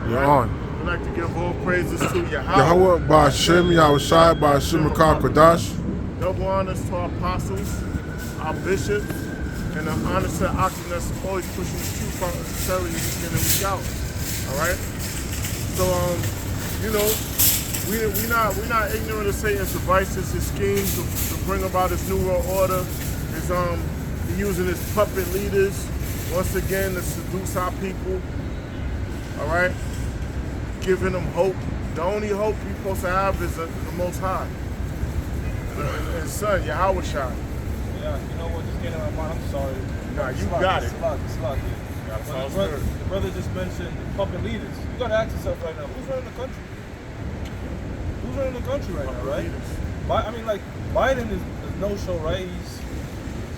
You're on. We'd like to give all praises to Yahweh. Yahweh, Ba'ashem, Yahushai, Ba'ashem, Makar Kodash. Double honors to our apostles, our bishops, and the honors to Oxen that's always pushing the truth out necessarily week in and week out. All right? So, you know, we're not ignorant of Satan's devices, his schemes to bring about his new world order. His using his puppet leaders once again to seduce our people. All right, giving them hope. The only hope you're supposed to have is the Most High and Son Yahweh Shai. Yeah, you know what? Just getting on my mind. I'm sorry. Nah, you got it. The brother just mentioned puppet leaders. You gotta ask yourself right now, who's running the country? Who's running the country right now, right? I mean, like, Biden is no show, right?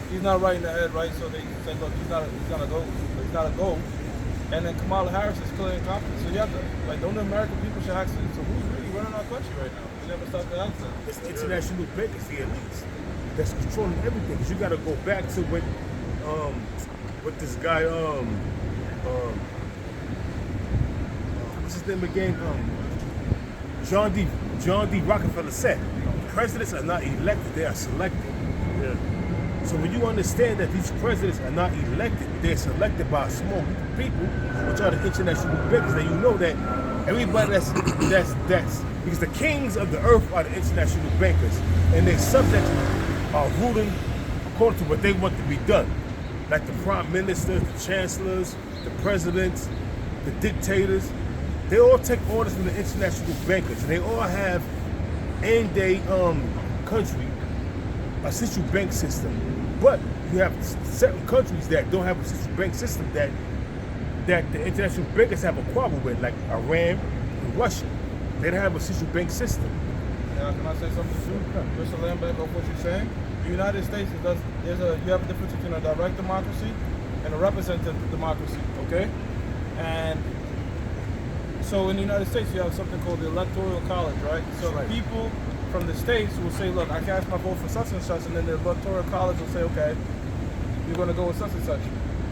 He's not right in the head, right? So they say, look, he's not a go. And then Kamala Harris is clearly incompetent. So you have to, like, don't the American people should ask them, so who's really running our country right now? We never stop to ask them. It's international bankers, the elites, that's controlling everything. Because you got to go back to what this guy, what's his name again? John D. Rockefeller said, presidents are not elected, they are selected. Yeah. So when you understand that these presidents are not elected, they're selected by a small group of people, which are the international bankers, then you know that everybody that's because the kings of the earth are the international bankers, and their subjects are ruling according to what they want to be done. Like the prime ministers, the chancellors, the presidents, the dictators, they all take orders from the international bankers, and they all have in their country a central bank system. But you have certain countries that don't have a central bank system that the international bankers have a quarrel with, like Iran and Russia. They don't have a central bank system. Now, can I say something too? Just to land back on what you're saying. The United States, you have a difference between a direct democracy and a representative democracy, okay? And so in the United States, you have something called the Electoral College, right? So the people from the states will say, look, I cast my vote for such and such, and then the Electoral College will say, okay, you're going to go with such and such.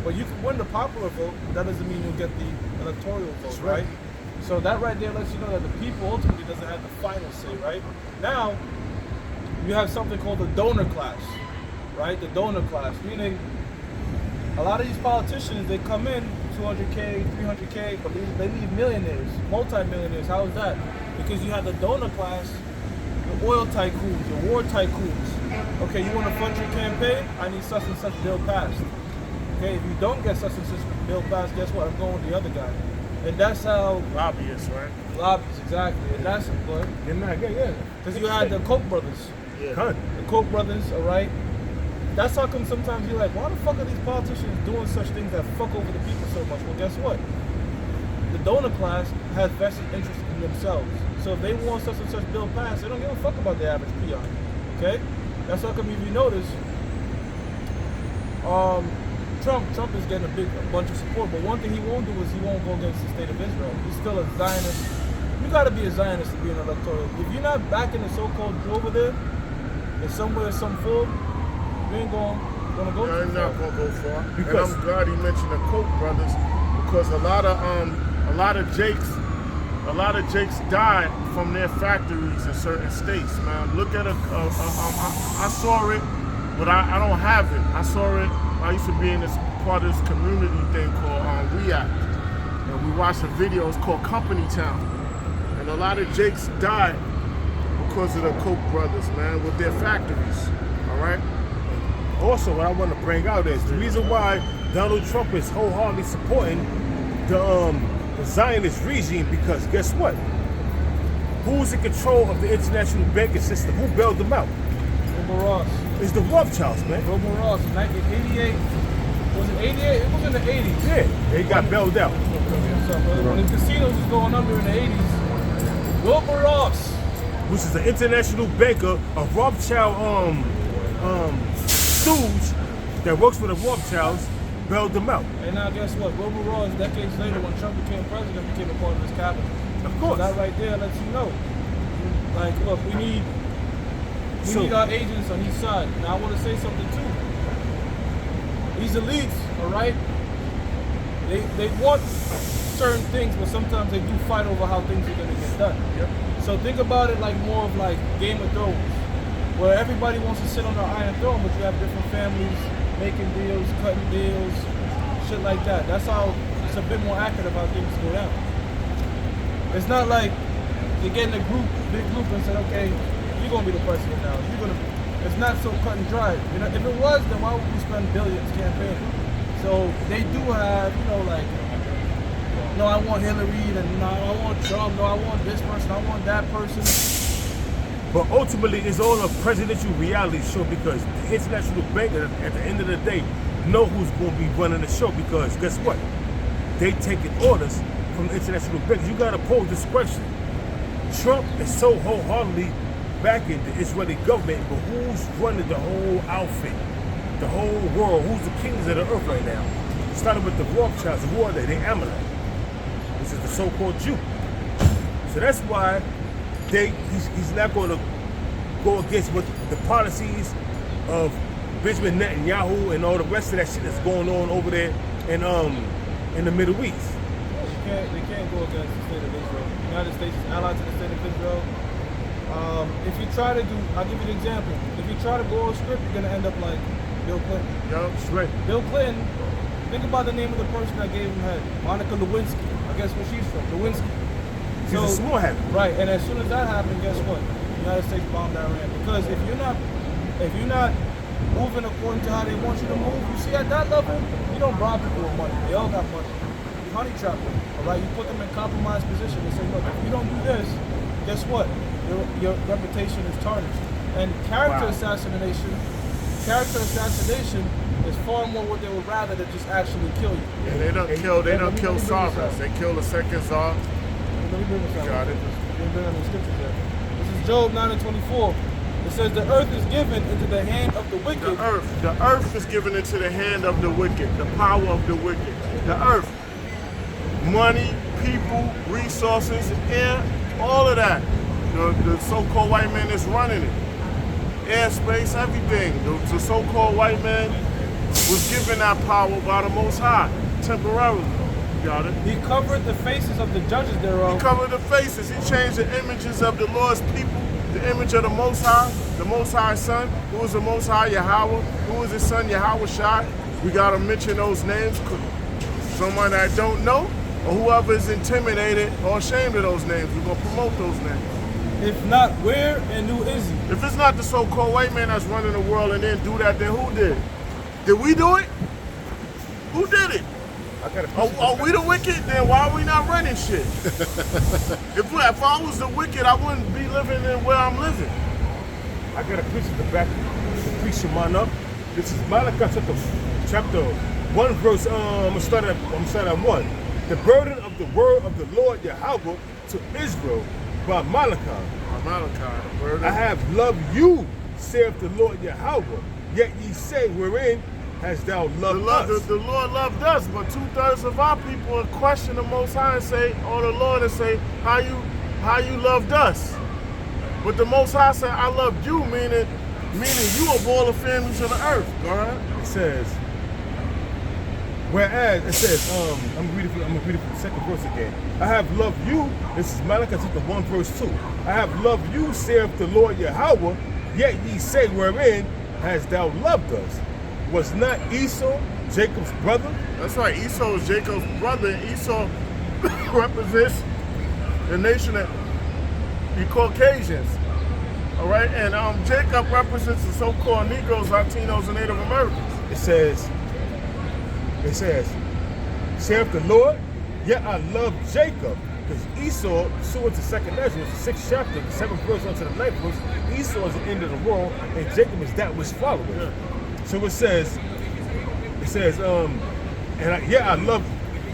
But you can win the popular vote, that doesn't mean you'll get the electoral vote, right? So that right there lets you know that the people ultimately doesn't have the final say, right? Now, you have something called the donor class, right? The donor class, meaning a lot of these politicians, they come in 200K, 300K, but they leave millionaires, multi-millionaires. How is that? Because you have the donor class, the oil tycoons, the war tycoons. Okay, you want to fund your campaign? I need such and such bill passed. Okay, if you don't get such and such bill passed, guess what? I'm going with the other guy. And that's how... Lobbyists, right? Lobbyists, exactly. And that's good. Yeah. Because you had the Koch brothers. Yeah. The Koch brothers, all right? That's how come sometimes you're like, why the fuck are these politicians doing such things that fuck over the people so much? Well, guess what? The donor class has vested interest in themselves. So if they want such and such bill passed, they don't give a fuck about the average peon. Okay? That's how come if you notice, Trump is getting a bunch of support, but one thing he won't do is he won't go against the state of Israel. He's still a Zionist. You gotta be a Zionist to be an electoral. If you're not backing the so-called Jew over there, in somewhere, some fool, you ain't gonna go You're too not far. gonna go far. Because and I'm glad he mentioned the Koch brothers, because a lot of Jakes died from their factories in certain states, man. Look at I saw it, but I don't have it. I saw it. I used to be in this part of this community thing called React, and we watched a video. It's called Company Town, and a lot of Jakes died because of the Koch brothers, man, with their factories. All right. also what I want to bring out is the reason why Donald Trump is wholeheartedly supporting the Zionist regime, because guess what? Who's in control of the international banking system? Who bailed them out? Wilbur Ross. It's the Rothschilds, man. Wilbur Ross, 1988. Was it 88? It was in the 80s. Yeah, they got bailed out. When the casinos was going under in the 80s, Wilbur Ross, which is an international banker, a Rothschild stooge that works for the Rothschilds, bailed them out. And now guess what? Wilbur Ross, decades later, when Trump became president, became a part of his cabinet. Of course. So that right there lets you know. Like, look, we need our agents on each side. Now I want to say something too. These elites, all right? They want certain things, but sometimes they do fight over how things are gonna get done. Yep. So think about it like more of like Game of Thrones, where everybody wants to sit on the Iron Throne, but you have different families making deals, cutting deals, shit like that. That's how it's a bit more accurate of how things go down. It's not like you get in a group, big group, and said, okay, you're gonna be the president now. You're gonna. It's not so cut and dry. You know, if it was, then why would we spend billions campaigning? So they do have, you know, like, no, I want Hillary, and no, I want Trump, no, I want this person, I want that person. But ultimately, it's all a presidential reality show because the international bankers, at the end of the day, know who's going to be running the show because guess what? They taking orders from the international bankers. You got to pose this question. Trump is so wholeheartedly backing the Israeli government, but who's running the whole outfit, the whole world? Who's the kings of the earth right now? Starting with the Rothschilds. Who are they? They're Amalek, which is the so-called Jew. So that's why he's not going to go against what the policies of Benjamin Netanyahu and all the rest of that shit that's going on over there in the Middle East. They can't go against the state of Israel. The United States is allied to the state of Israel. If you try to do, I'll give you an example. If you try to go a script, you're gonna end up like Bill Clinton. Yup. Right. Bill Clinton, think about the name of the person that gave him head. Monica Lewinsky. I guess where she's from. Lewinsky. She's a small hat. Right, and as soon as that happened, guess what? The United States bombed Iran. Because if you're not moving according to how they want you to move, you see at that level, you don't bribe people with money. They all got money. You honey trap them. Alright, you put them in compromised position and say, look, if you don't do this, guess what? Your reputation is tarnished. And character assassination is far more what they would rather than just actually kill you. And they don't kill sovereigns. They kill the second czar. Got it. This is Job 9:24. It says the earth is given into the hand of the wicked. The earth is given into the hand of the wicked, the power of the wicked. The earth. Money, people, resources, air, all of that. The so-called white man is running it. Airspace, everything. The so-called white man was given that power by the Most High, temporarily. You got it? He covered the faces of the judges thereof. He covered the faces. He changed the images of the Lord's people, the image of the Most High's Son, who is the Most High Yahweh, who is his Son Yahweh Shai. We got to mention those names. Someone that don't know, or whoever is intimidated or ashamed of those names, we're going to promote those names. If not, where and who is he? If it's not the so-called white man that's running the world and then do that, then who did? Did we do it? Who did it? Are we the wicked? Then why are we not running shit? if I was the wicked, I wouldn't be living in where I'm living. I got a picture of the back to preach your man up. This is Malachi chapter 1 verse, I'm gonna start at 1. The burden of the word of the Lord Yahweh to Israel by Malachi. I have loved you, saith the Lord Yahweh. Yet ye say, wherein hast thou loved us? The Lord loved us, but 2/3 of our people question the Most High and say, or the Lord and say, how you loved us? But the Most High said, I loved you, meaning you of all the families of the earth. Go ahead. It says, whereas it says, I'm gonna read it from the second verse again. I have loved you. This is Malachi chapter 1 verse 2. I have loved you, saith the Lord Yahweh. Yet ye say, wherein hast thou loved us? Was not Esau Jacob's brother? That's right. Esau is Jacob's brother. And Esau represents the nation that the Caucasians. All right, and Jacob represents the so-called Negroes, Latinos, and Native Americans. It says, saith the Lord, yet I love Jacob. Because Esau, so it's the 2nd Ezra, the 6th chapter, the 7th verse onto the 9th verse, Esau is the end of the world, and Jacob is that which followeth. Yeah. So it says, I love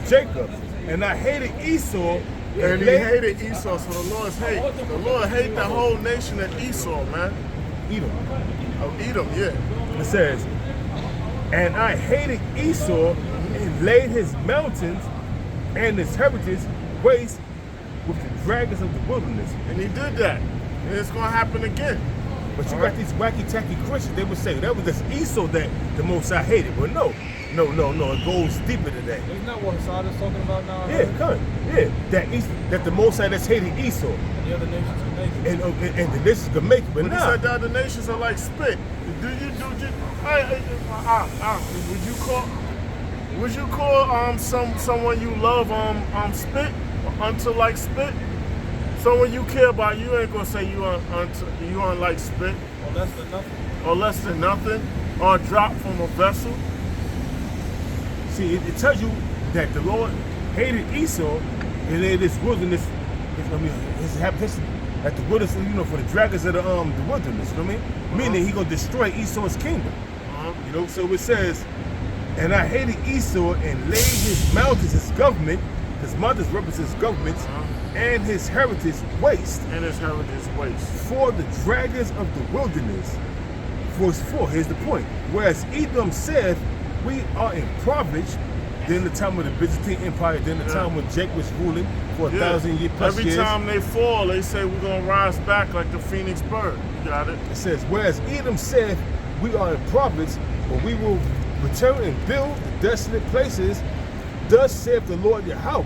Jacob, and I hated Esau. And he hated Esau, so the Lord's hate. The Lord hate the whole nation of Esau, man. Edom. Oh, Edom, yeah. It says, and I hated Esau and laid his mountains and his heritage waste with the dragons of the wilderness. And he did that. And it's going to happen again. But you got these wacky tacky Christians, they would say that was just Esau that the Most High hated. But no, No. It goes deeper than that. Isn't that what Hassad is talking about now? Yeah, come. Yeah, that the Most High that's hated Esau, And the other nations are naked. and the nations could make it, but When he nah. said the other nations are like spit, would you call someone you love spit unto like spit? Someone you care about, you ain't gonna say you on like spit Or less than nothing. or less than nothing or a drop from a vessel. See, it tells you that the Lord hated Esau, and in this wilderness, his habitation, at the wilderness, for the dragons of the wilderness. You know what I mean? Meaning he gonna destroy Esau's kingdom. So it says, and I hated Esau and laid his mountains, his government, his mountains represent his governments, and his heritage waste. And his heritage waste. For the dragons of the wilderness. Verse 4, here's the point. Whereas Edom said, we are impoverished during the time of the Byzantine Empire, during the time when Jake was ruling for 1,000 years plus Every years. time they fall, they say we're gonna rise back like the phoenix bird. You got it? It says, whereas Edom said, we are impoverished, but we will return and build the desolate places. Thus saith the Lord Yahweh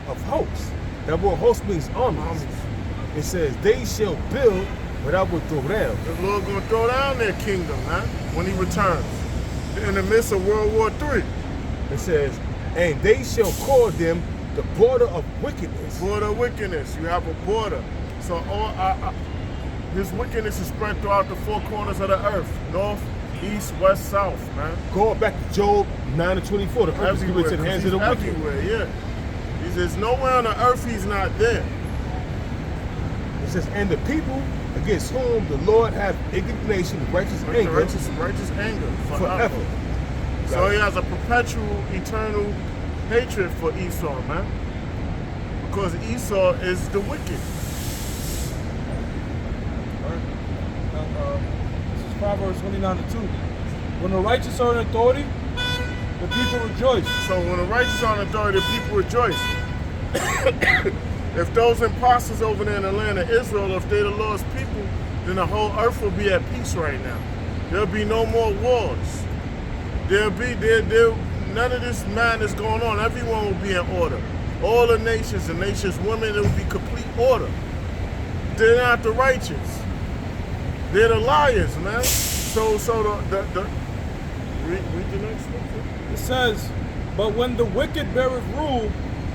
of hosts. That word host means armies. It says, they shall build, but I will throw down. The Lord gonna throw down their kingdom, man, when he returns. In the midst of World War III. It says, and they shall call them the border of wickedness. Border of wickedness. You have a border. So this wickedness is spread throughout the four corners of the earth. North, east, west, south, man. Going back to Job 9:24, the earth is given to the hands of the wicked. Everywhere, yeah. He says, nowhere on the earth he's not there. It says, and the people against whom the Lord hath indignation, righteous anger, Righteous anger forever. So he has a perpetual, eternal hatred for Esau, man. Because Esau is the wicked. This is Proverbs 29:2. When the righteous are in authority, the people rejoice. So when the righteous are in authority, the people rejoice. If those imposters over there in the land of Israel, if they're the Lord's people, then the whole earth will be at peace right now. There'll be no more wars. None of this madness going on. Everyone will be in order. All the nations, women, it will be complete order. They're not the righteous. They're the liars, man. So read the next one. It says, but when the wicked beareth rule,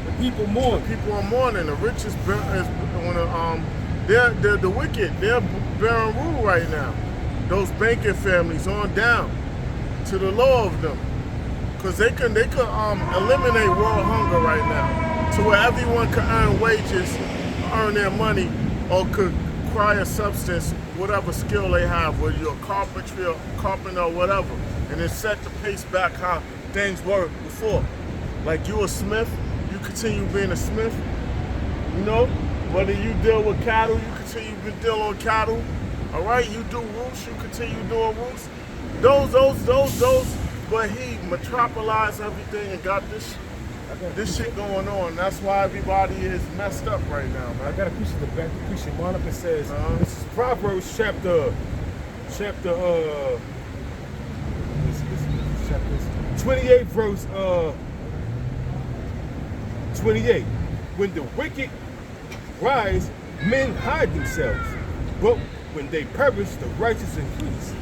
the people mourn. The people are mourning. The rich is when they're the wicked. They're bearing rule right now. Those banking families on down to the low of them, because they could eliminate world hunger right now, to where everyone can earn wages, earn their money, or could acquire substance, whatever skill they have, whether you're a carpenter or whatever, and then set the pace back how things were before. Like you a smith, you continue being a smith. Whether you deal with cattle, you continue to deal with cattle. All right, you do roofs, you continue doing roofs. Those. But he metropolized everything and got this shit going on. That's why everybody is messed up right now, man. I got a piece of the back. The piece of up. It says, this is Proverbs chapter 28, verse 28. When the wicked rise, men hide themselves, but when they perish, the righteous increase.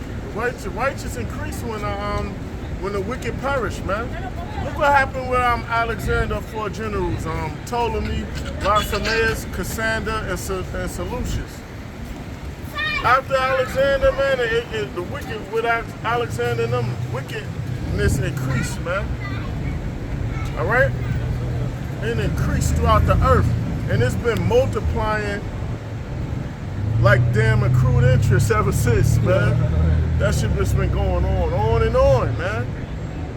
The righteous increase when the wicked perish, man. Look what happened with Alexander four generals, Ptolemy, Bartimaeus, Cassander, and Seleucus. After Alexander, man, the wicked with Alexander and them, wickedness increased, man. All right, it increased throughout the earth, and it's been multiplying like damn accrued interest ever since, man. That shit just been going on and on, man.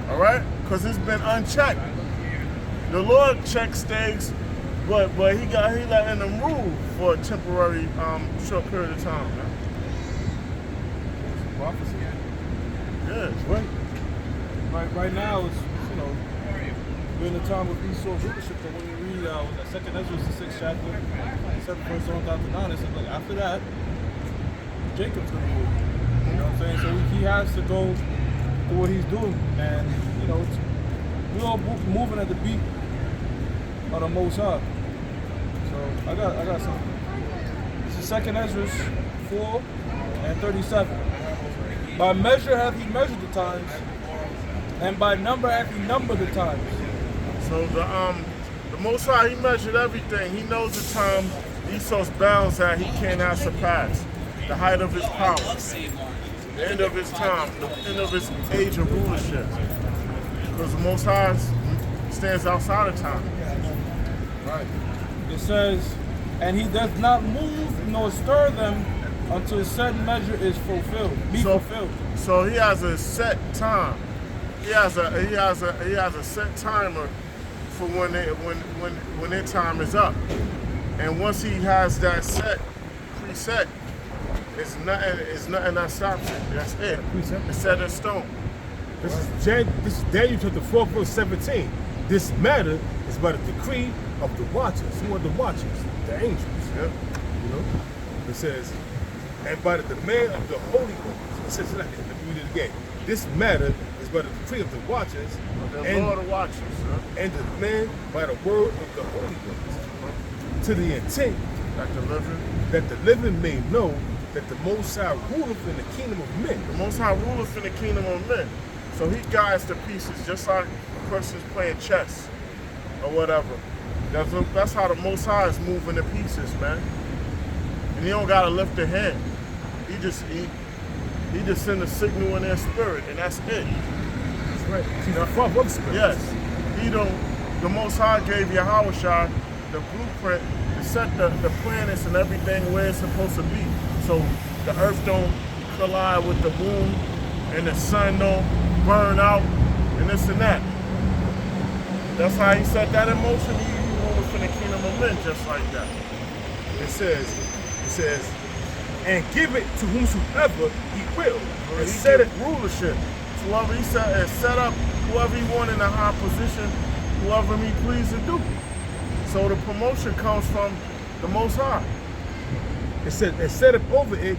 All right, because it's been unchecked. The Lord checks things, but he letting them rule for a temporary, short period of time, man. It's prophecy. Yeah, Right. Right now, it's we're in the time of Esau's leadership. But when you read Second Ezra, the 6th chapter, 7th verse on down to 9, it says like after that, Jacob's gonna rule. You know what I'm saying? So he has to go through what he's doing, and you know, we all moving at the beat of the Most High. So I got something. This is 2nd Ezra 4:37. By measure hath he measured the times, and by number hath he numbered the times. So the Most High, he measured everything. He knows the time Esau's bounds that he cannot surpass. The height of his power, the end of his time, the end of his age of rulership. Because the Most High stands outside of time. Right. It says, and he does not move nor stir them until said measure is fulfilled. Fulfilled. So he has a set time. He has a set timer for when their time is up. And once he has that preset, it's nothing that stops it. That's it. It's set in stone. This is Daniel chapter 4, verse 17. This matter is by the decree of the watchers. Who are the watchers? The angels. Yep. You know? It says, and by the demand of the Holy Ones. It says, let me read it again. This matter is by the decree of the watchers. The Lord of watchers. And the demand by the word of the Holy Ones. To the intent that the living may know that the Most High ruleth in the kingdom of men. The Most High ruleth in the kingdom of men. So he guides the pieces, just like a person's playing chess or whatever. That's how the Most High is moving the pieces, man. And he don't gotta lift a hand. He just send a signal in their spirit, and that's it. That's right. He's the Father of spirits. Yes. The Most High gave Yahushua the blueprint to set the planets and everything where it's supposed to be. So the earth don't collide with the moon and the sun don't burn out and this and that. That's how he set that in motion. He rules in the kingdom of men just like that. It says, and give it to whomsoever he will. And set it rulership. Whoever he set up whoever he want in a high position, whoever he pleased to do. So the promotion comes from the Most High. It said, and set up over it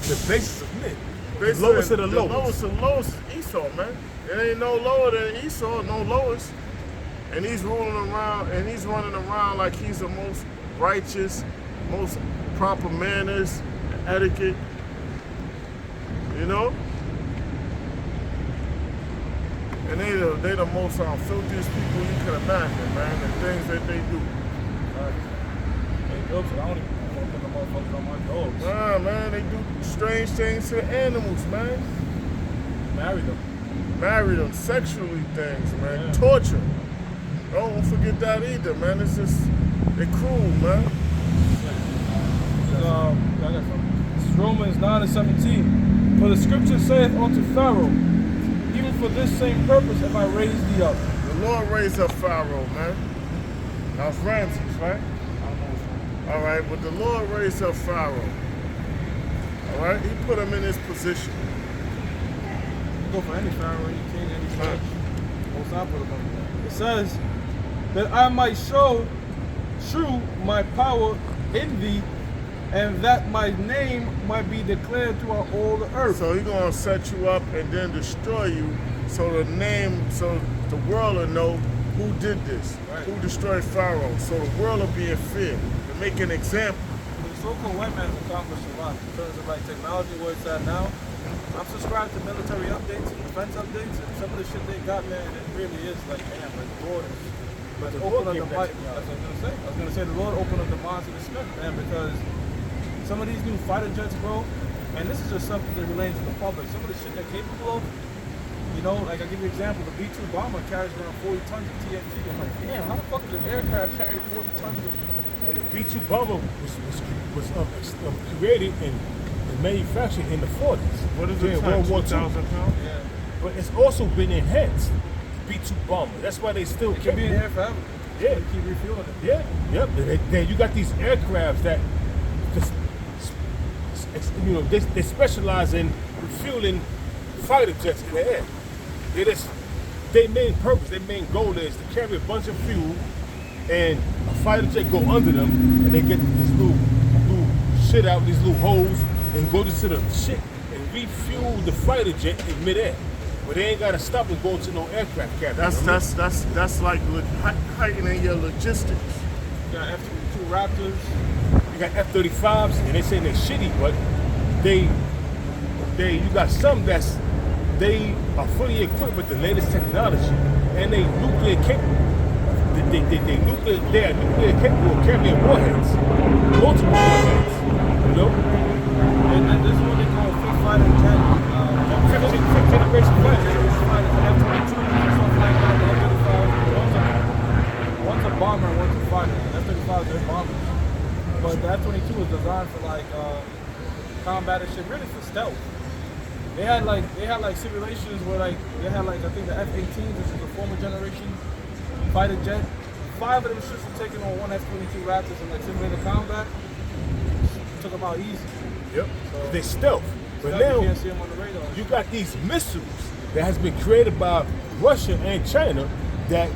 the basis of men. The lowest of the lowest. The lowest of the lowest is Esau, man. There ain't no lower than Esau, no lowest. And he's ruling around, and he's running around like he's the most righteous, most proper manners, etiquette. You know? And they the most filthiest people you can imagine, man. The things that they do. I don't even want to put the motherfuckers on my dogs. Nah, man, they do strange things to the animals, man. Marry them, sexually things, man. Yeah. Torture. Don't forget that either, man. It's just, they're cruel, man. I got something. This is Romans 9:17. For the scripture saith unto Pharaoh, even for this same purpose have I raised thee up. The Lord raised up Pharaoh, man. That was Ramses, right? All right, but the Lord raised up Pharaoh. All right, he put him in his position. Go for any Pharaoh, any king, any judge. Most High put him on. It says that I might show my power in thee, and that my name might be declared throughout all the earth. So he's gonna set you up and then destroy you, so the world will know who did this, right, who destroyed Pharaoh. So the world will be in fear to make an example. The so-called white man has accomplished a lot in terms of like technology where it's at now. I'm subscribed to military updates and defense updates, and some of the shit they got, man, it really is like, damn, like the Lord is. But the Lord opened up the mind. That's what I was gonna say. The Lord opened up the minds of the Smith, man, because some of these new fighter jets, bro, and this is just something that relates to the public. Some of the shit they're capable of, you know, like I'll give you an example. The B-2 bomber carries around 40 tons of TNT. I'm like, damn, how the fuck does an aircraft carry 40 tons of? And the B-2 bomber was created and manufactured in the 40s. What is during it? World War II. 2,000 pounds? Yeah. But it's also been enhanced. B-2 bomber. That's why they still It can be in air forever. Yeah. Keep refueling it. Yeah. Yep. Then you got these aircrafts that just, you know, they specialize in refueling fighter jets in the air. Their main purpose, their main goal is to carry a bunch of fuel and a fighter jet go under them and they get this little shit out, these little holes, and go to the shit and refuel the fighter jet in midair. but they ain't gotta stop and go to no aircraft carrier. That's like heightening your logistics. You got F-22 Raptors. You got F-35s, and they say they're shitty, but you got some they are fully equipped with the latest technology, and they nuclear capable. They are nuclear capable of carrying warheads, multiple warheads. You know, And this is what they call fifth fighter jet. fifth generation fighter. F-22, something like that. The F-35. One's a bomber and one's a fighter. The F-35 they're bombers, but the F-22 is designed for like combat and shit, really for stealth. They had like simulations where like they had like I think the F-18, which is a former generation fighter jet. 5 of them ships were taking on one F-22 Raptors and like simulated combat. Took them out easy. Yep. So, They stealth. But you now can't see them on the radar. you got these missiles that has been created by Russia and China that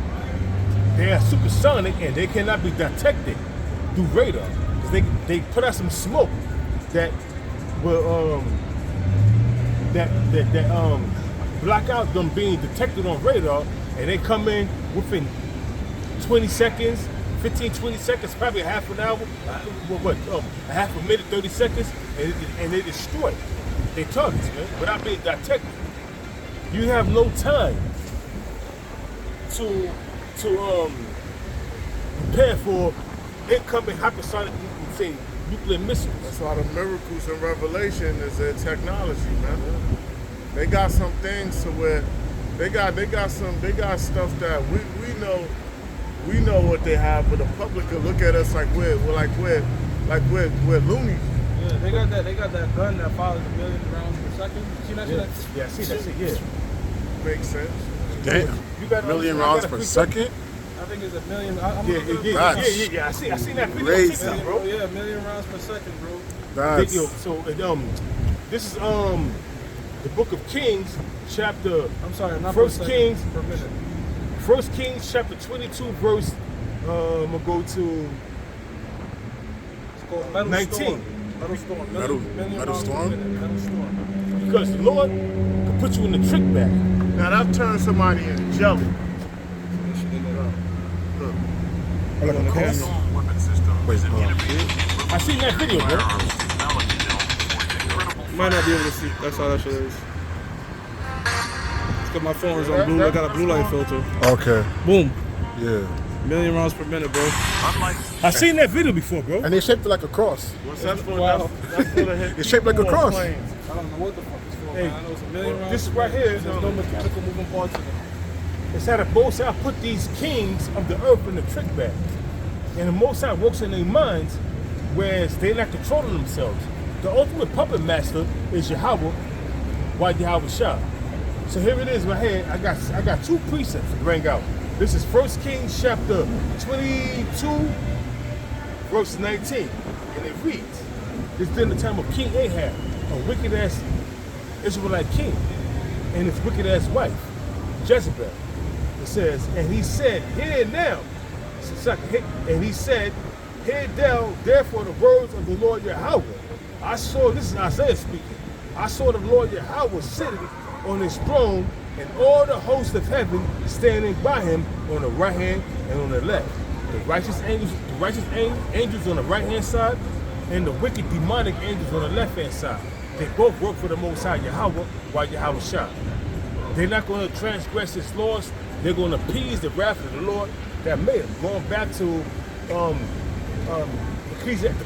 they are supersonic and they cannot be detected through radar because they put out some smoke that will block out them being detected on radar, and they come in within 20 seconds, 15-20 seconds, probably a half an hour, a half a minute, 30 seconds, and they destroy their targets, man, without being detected. You have no time to prepare for incoming hypersonic, say, nuclear missiles. That's why the miracles in Revelation is their technology, man. They got some things to where they got stuff that we know what they have, but the public could look at us like we're loonies. Yeah, they got that gun that fires 1 million rounds per second. You see that shit? Yeah, I see that shit, yeah. Makes sense. Damn. You got Million rounds per second? I think it's 1 million. Yeah. I seen that video on Crazy. TikTok, bro. Yeah, 1 million rounds per second, bro. That's This is the Book of Kings, chapter. I'm sorry, not First per second, Kings. per minute. 1 Kings chapter 22, verse. I'm gonna go to It's called Metal 19. Storm. Metal Storm. Metal rounds per Storm? minute. Metal Storm. because the Lord can put you in the trick bag. Now that turns somebody into jelly. Look. like a cross. Wait, I seen that video, bro. You might not be able to see. That's all that shit is. It's because my phone is on blue. I got a blue light filter. okay. Boom. Yeah. 1 million rounds per minute, bro. I seen that video before, bro. And they shaped it like a cross. What's that for? Wow. That's for the hit. It's shaped like a people cross. on planes. I don't know what the fuck it's for. Hey, Man. I know it's 1 million rounds. this per right minute. here, There's no mechanical moving parts in it. It's how the Most High put these kings of the earth in the trick bag. And the Most High works in their minds, whereas they're not controlling themselves. The ultimate puppet master is Yahweh, why Yahweh Shah. So here it is right here. I got 2 precepts to bring out. This is 1 Kings chapter 22, verse 19. And it reads, it's during the time of King Ahab, a wicked ass Israelite king, and his wicked ass wife, Jezebel. It says, and he said, hear now. And he said, hear thou therefore the words of the Lord Yahweh. I saw, this is Isaiah speaking, I saw the Lord Yahweh sitting on his throne, and all the hosts of heaven standing by him on the right hand and on the left. The righteous angels on the right hand side, and the wicked demonic angels on the left hand side. They both work for the Most High Yahweh, while Yahweh Shah. They're not going to transgress his laws. They're going to appease the wrath of the Lord that made them. Going back to the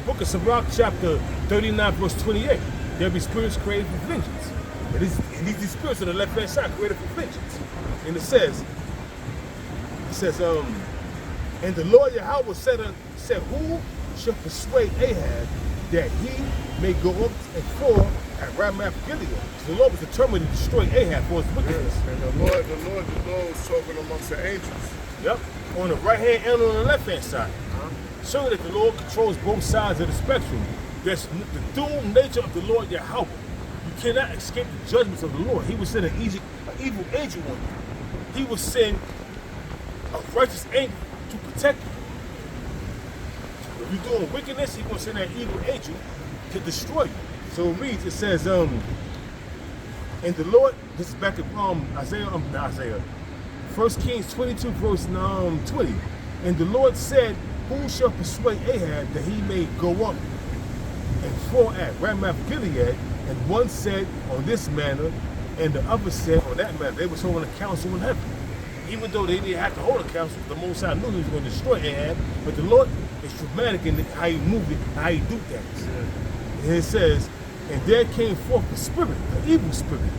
book of Sirach, chapter 39, verse 28. There'll be spirits created for vengeance. And these spirits on the left hand side created for vengeance. And it says, and the Lord Yahweh said, who shall persuade Ahab that he may go up and fall at Ramoth Gilead? The Lord was determined to destroy Ahab for his wickedness. And the Lord was talking amongst the angels. Yep. On the right hand and on the left hand side. Showing that the Lord controls both sides of the spectrum. That's the dual nature of the Lord Yahweh. You cannot escape the judgments of the Lord. He will send an evil angel on you. He will send a righteous angel to protect you. If you're doing wickedness, he's going to send that evil angel to destroy you. So it reads, it says, And the Lord, this is back in Isaiah, not Isaiah, 1 Kings 22, verse 20. And the Lord said, who shall persuade Ahab that he may go up and fall at Ramoth Gilead? And one said on this manner, and the other said on that manner. They was holding a council in heaven. Even though they didn't have to hold a council, the Most High knew he was going to destroy Ahab. But the Lord is dramatic in how he moved it, how he do things. And it says, and there came forth a spirit, an evil spirit.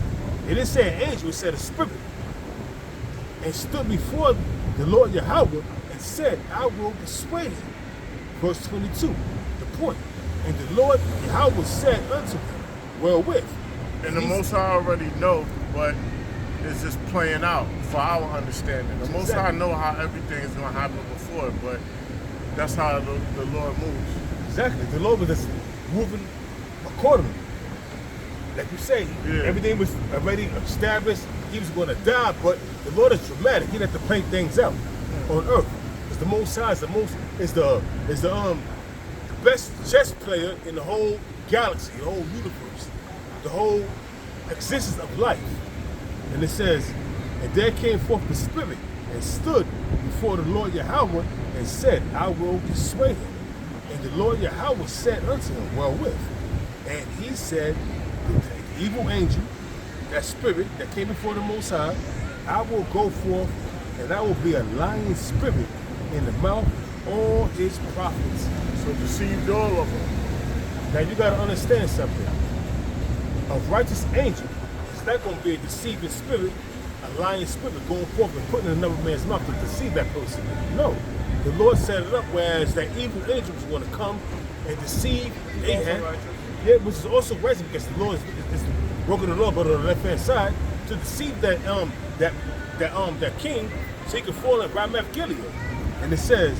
It didn't say an angel, it said a spirit. And stood before the Lord Yahweh and said, I will persuade him. Verse 22, the point. And the Lord Yahweh said unto him, wherewith? And the Most High already know, but it's just playing out for our understanding. The Most High know how everything is going to happen before, but that's how the Lord moves. Exactly. The Lord was just moving accordingly. Like you say, everything was already established. He was going to die, but the Lord is dramatic. He had to play things out on earth. Because the Most High is the best chess player in the whole galaxy, the whole universe, the whole existence of life. And it says, and there came forth the spirit and stood before the Lord Yahweh and said, I will persuade him. And the Lord Yahweh said unto him, wherewith? And he said, the evil angel, that spirit that came before the Most High, I will go forth and I will be a lying spirit in the mouth of all his prophets. So deceived all of them. Now you got to understand something. A righteous angel is not going to be a deceiving spirit, a lying spirit going forth and putting in another man's mouth to deceive that person. No. The Lord set it up whereas that evil angel was going to come and deceive Ahab. Yeah, which is also righteous because the Lord is broken the law, but on the left hand side to deceive that king so he could fall in Ramoth Gilead. And it says,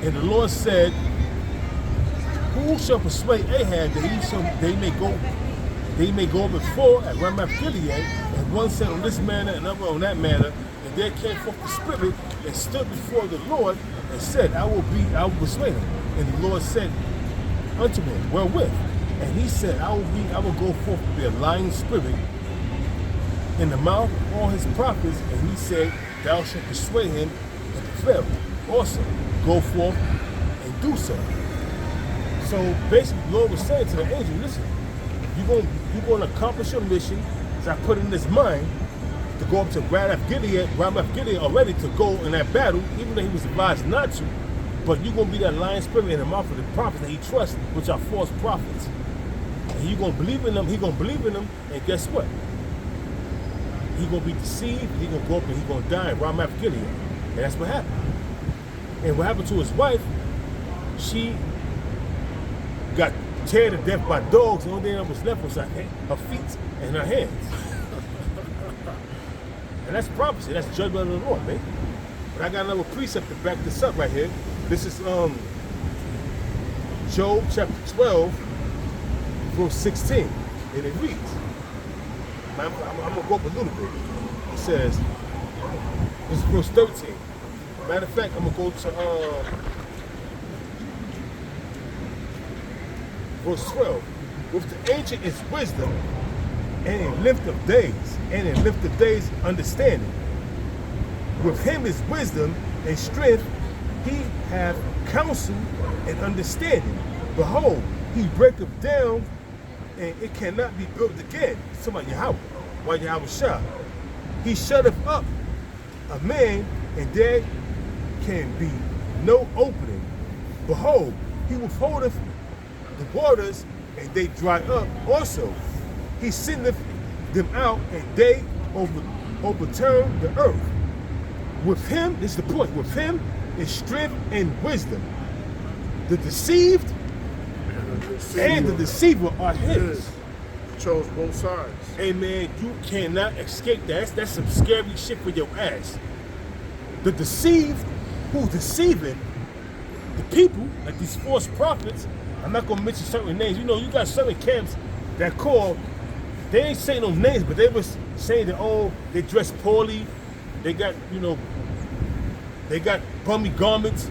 and the Lord said, who shall persuade Ahab that they may go before at Ramoth Gilead? And one said on this manner, and another on that manner. And there came forth the spirit and stood before the Lord and said, I will persuade him. And the Lord said unto him, wherewith? And he said, I will go forth to be a lying spirit in the mouth of all his prophets. And he said, thou shalt persuade him and prevail. Also, go forth and do so. So basically, the Lord was saying to the angel, listen, you're going to accomplish your mission, as I put in his mind, to go up to Ramoth Gilead already to go in that battle, even though he was advised not to. But you're going to be that lying spirit in the mouth of the prophets that he trusts, which are false prophets. And you're going to believe in them, he's going to believe in them, and guess what? He's going to be deceived, he's going to go up and he's going to die in Ramoth Gilead. And that's what happened. And what happened to his wife, she got teared to death by dogs. The only thing that was left was her feet and her hands. And that's prophecy. That's judgment of the Lord, man. But I got another precept to back this up right here. This is Job chapter 12, verse 16. And it reads, I'm going to go up a little bit. It says, this is verse 13. Matter of fact, I'm going to go to verse 12. With the ancient is wisdom, and in length of days, understanding. With him is wisdom and strength, he hath counsel and understanding. Behold, he breaketh down, and it cannot be built again. Somebody Yahweh, why Yahweh shall. He shutteth up a man, and there can be no opening. Behold, he withholdeth the waters, and they dry up also. He sendeth them out, and they overturn the earth. With him, this is the point, with him is strength and wisdom. The deceived and the deceiver are his. Chose both sides. Hey man, you cannot escape that. That's some scary shit for your ass. The deceived, who's deceiving the people, like these false prophets. I'm not gonna mention certain names. You know, you got certain camps that call, they ain't saying no names, but they was saying that, oh, they dress poorly, they got, you know, they got bummy garments.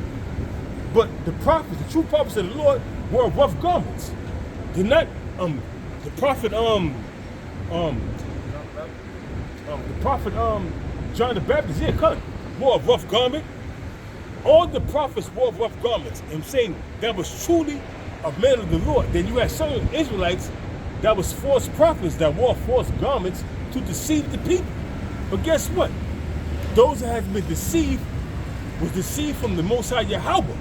But the prophets, the true prophets of the Lord, wore rough garments. They're not the prophet John the Baptist, wore a rough garment. All the prophets wore rough garments. I'm saying that was truly a man of the Lord. Then you had certain Israelites that was false prophets that wore false garments to deceive the people. But guess what? Those that have been deceived was deceived from the Most High Yahweh.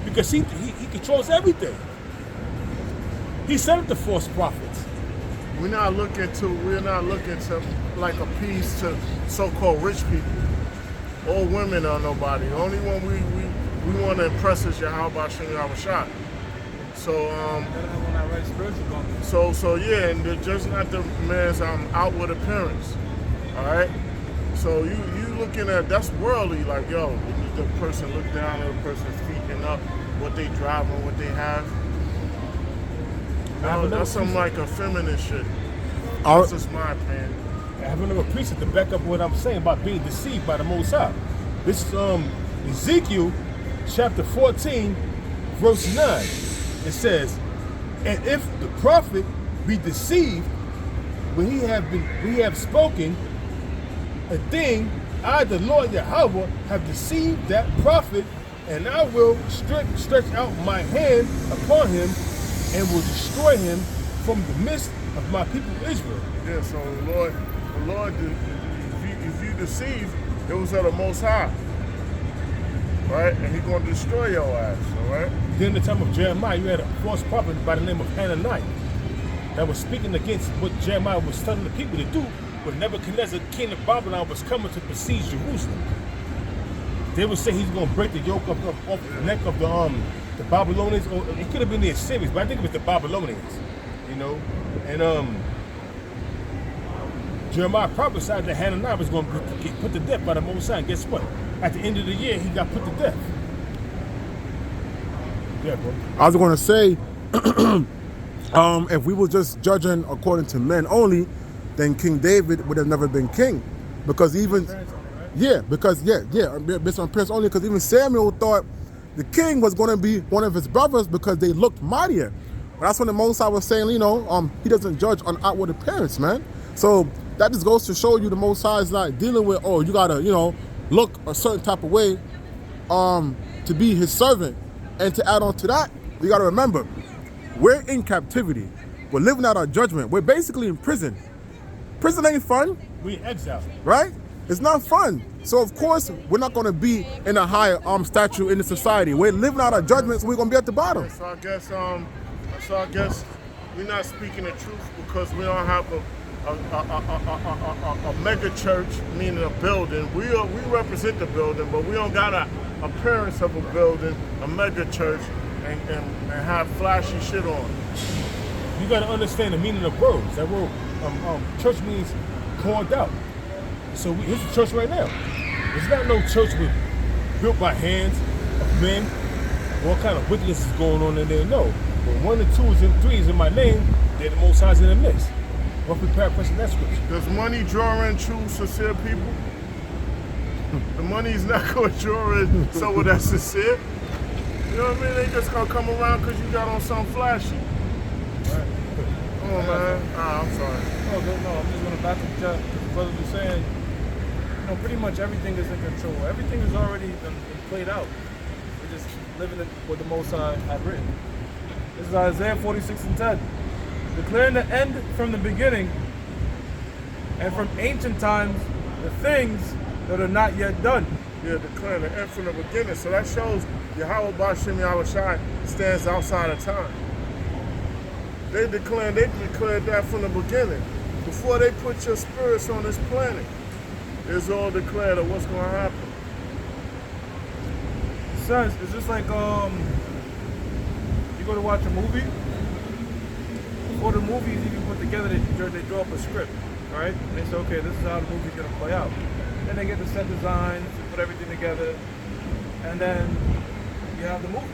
Because he controls everything. He sent up the false prophets. We're not looking to like appease to so-called rich people or women or nobody. The only one we want to impress is Yahweh Shem Yahushua. So yeah, and they're just not the man's outward appearance. All right. So you looking at, that's worldly, like, yo, the person look down at the person's feet and up, what they driving, what they have. No, that's some like a feminine shit. That's just my opinion. I have another precept to back up what I'm saying about being deceived by the Most High. This is Ezekiel chapter 14, verse 9. It says, and if the prophet be deceived when he have spoken a thing, I, the Lord Yahweh, have deceived that prophet, and I will stretch out my hand upon him and will destroy him from the midst of my people Israel. Yeah, so the Lord, if you deceive, it was of the Most High, right? And He's going to destroy your ass, all right? During the time of Jeremiah, you had a false prophet by the name of Hananiah that was speaking against what Jeremiah was telling the people to do when Nebuchadnezzar, king of Babylon, was coming to besiege Jerusalem. They would say he's going to break the yoke off the neck of the Babylonians, or it could have been the Assyrians, but I think it was the Babylonians, you know. And Jeremiah prophesied that Hananiah was going to get put to death by the Most High. And guess what? At the end of the year, he got put to death. Yeah, bro. I was going to say, if we were just judging according to men only, then King David would have never been king, because even based on appearance only, because even Samuel thought the king was going to be one of his brothers because they looked mightier. But that's when the Most High was saying, you know, he doesn't judge on outward appearance, man. So that just goes to show you the Most High is not dealing with, oh, you gotta, you know, look a certain type of way to be his servant. And to add on to that, you gotta remember, we're in captivity. We're living out our judgment. We're basically in prison. Prison ain't fun. We in exile. Right? It's not fun. So of course, we're not gonna be in a higher stature in the society. We're living out our judgments, so we're gonna be at the bottom. Yeah, so I guess we're not speaking the truth because we don't have a mega church, meaning a building. We represent the building, but we don't got an appearance of a building, a mega church, and have flashy shit on. You got to understand the meaning of words. That word, church means called out. So here's the church right now. It's not no church built by hands of men. What kind of wickedness is going on in there? No. When 1 and 2 and 3 is in my name, they're the Most High's in the midst. Roughly paraphrasing that scripture. Does money draw in true, sincere people? The money is not going to draw in someone that's sincere. You know what I mean? They just going to come around because you got on something flashy. Right. Come on, man. I'm sorry. No, I'm just going to back up what the brother was saying. You know, pretty much everything is in control. Everything is already been played out. We're just living in what the Most High had written. This is Isaiah 46:10. Declaring the end from the beginning and from ancient times the things that are not yet done. Yeah, declaring the end from the beginning. So that shows Yahweh B'Shem Yahushua stands outside of time. They declared that from the beginning. Before they put your spirits on this planet, it's all declared of what's going to happen. Sons, it's just like you go to watch a movie. Before the movie is even put together, they draw up a script, right? And they say, okay, this is how the movie's gonna play out. Then they get the set designs, put everything together, and then you have the movie.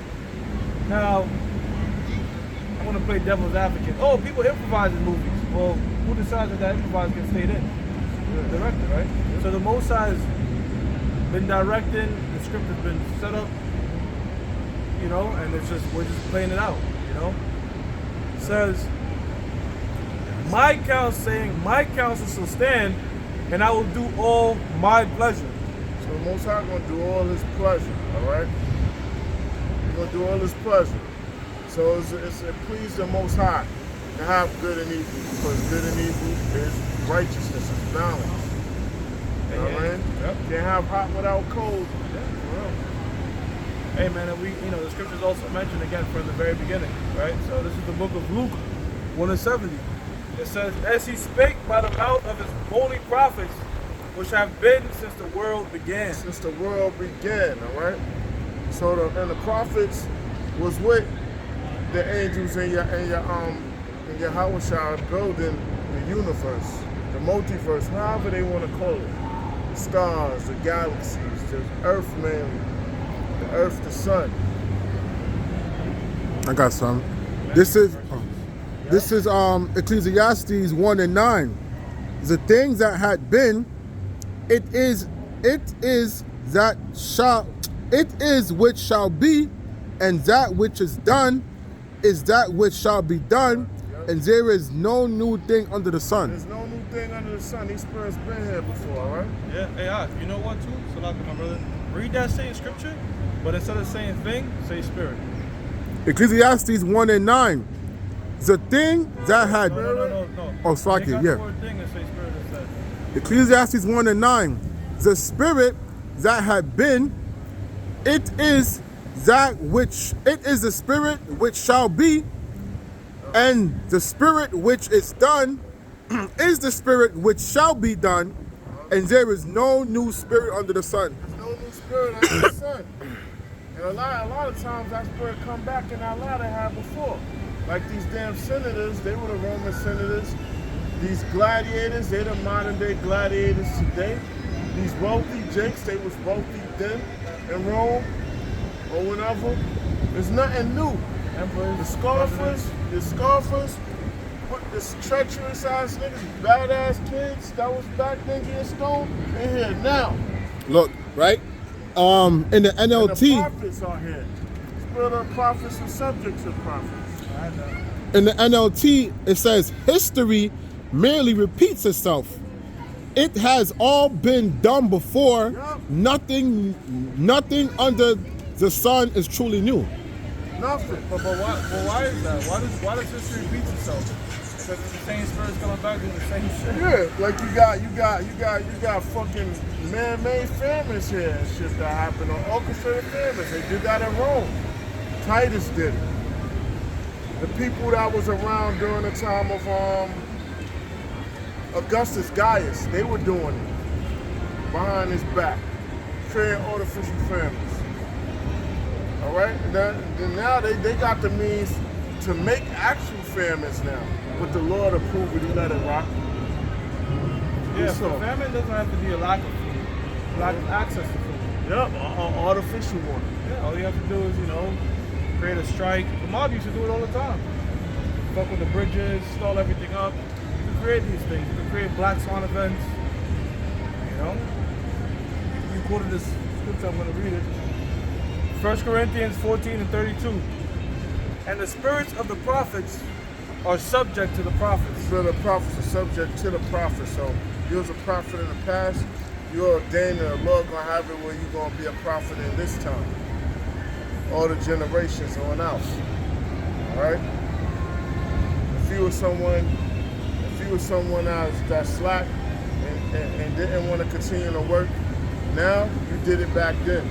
Now, I want to play devil's advocate. Oh, people improvise in movies. Well, who decides that improvise gets stayed in? The director, right? So the Most High has been directing, the script has been set up, you know, and we're just playing it out, you know? It says, my counsel, saying, my counsel shall stand, and I will do all my pleasure. So the Most High gonna do all his pleasure, all right? He's gonna do all his pleasure. So it pleases the Most High to have good and evil, because good and evil is righteousness, is balance. You know what I mean? Yep. Can't have hot without cold. Hey man, and the scriptures also mentioned again from the very beginning, right? So this is the book of Luke 1:70. It says, as he spake by the mouth of his holy prophets, which have been since the world began. Since the world began, all right? So the prophets was with the angels in your Hawashah building the universe, the multiverse, however they want to call it. The stars, the galaxies, the earth mainly, the earth, the sun. I got some. This is Ecclesiastes 1:9. The things that had been, it is which shall be, and that which is done is that which shall be done, and there is no new thing under the sun. There's no new thing under the sun. These spirits been here before, all right? Yeah, hey, you know what too? So like my brother, read that same scripture, but instead of saying thing, say spirit. Ecclesiastes 1:9. The thing that had No. Oh, fuck it, Take out yeah. the word thing and say spirit instead. Ecclesiastes 1:9. The spirit that had been, it is the spirit which shall be, and the spirit which is done is the spirit which shall be done, and there is no new spirit under the sun. There's no new spirit under the sun. And a lot of times that spirit come back in that lie they had before. Like these damn senators, they were the Roman senators. These gladiators, they're the modern day gladiators today. These wealthy jakes, they was wealthy then in Rome or whenever. There's nothing new. The scoffers, put this treacherous ass niggas, badass kids that was back then getting stoned, they here now. Look, right? In the And the NLT, prophets are here. Spirit of prophets and subjects of prophets. in the NLT, it says history merely repeats itself. It has all been done before. Yup. Nothing under the sun is truly new. Nothing. But why is that? Why does history repeat itself? Because it's the same spirits coming back doing the same shit. Yeah, like you got fucking man-made famines here and shit that happened, or orchestrated famines. They did that in Rome. Titus did it. The people that was around during the time of Augustus Gaius, they were doing it behind his back, creating artificial famines. All right, and now they got the means to make actual famines now. But the Lord approved it, he let it rock. Yeah, So- so famine doesn't have to be a lack of food, lack of access to food. Yep, an artificial one. Yeah, all you have to do is, create a strike. The mob used to do it all the time. Fuck with the bridges, stall everything up. You can create these things. You can create black swan events. You quoted this scripture, I'm going to read it. 1 Corinthians 14:32. And the spirits of the prophets are subject to the prophets. So the prophets are subject to the prophets. So you was a prophet in the past, you're ordained and the Lord gonna have it where you're gonna be a prophet in this time. All the generations on out. Alright? If you were someone that slack and didn't want to continue to work, now you did it back then.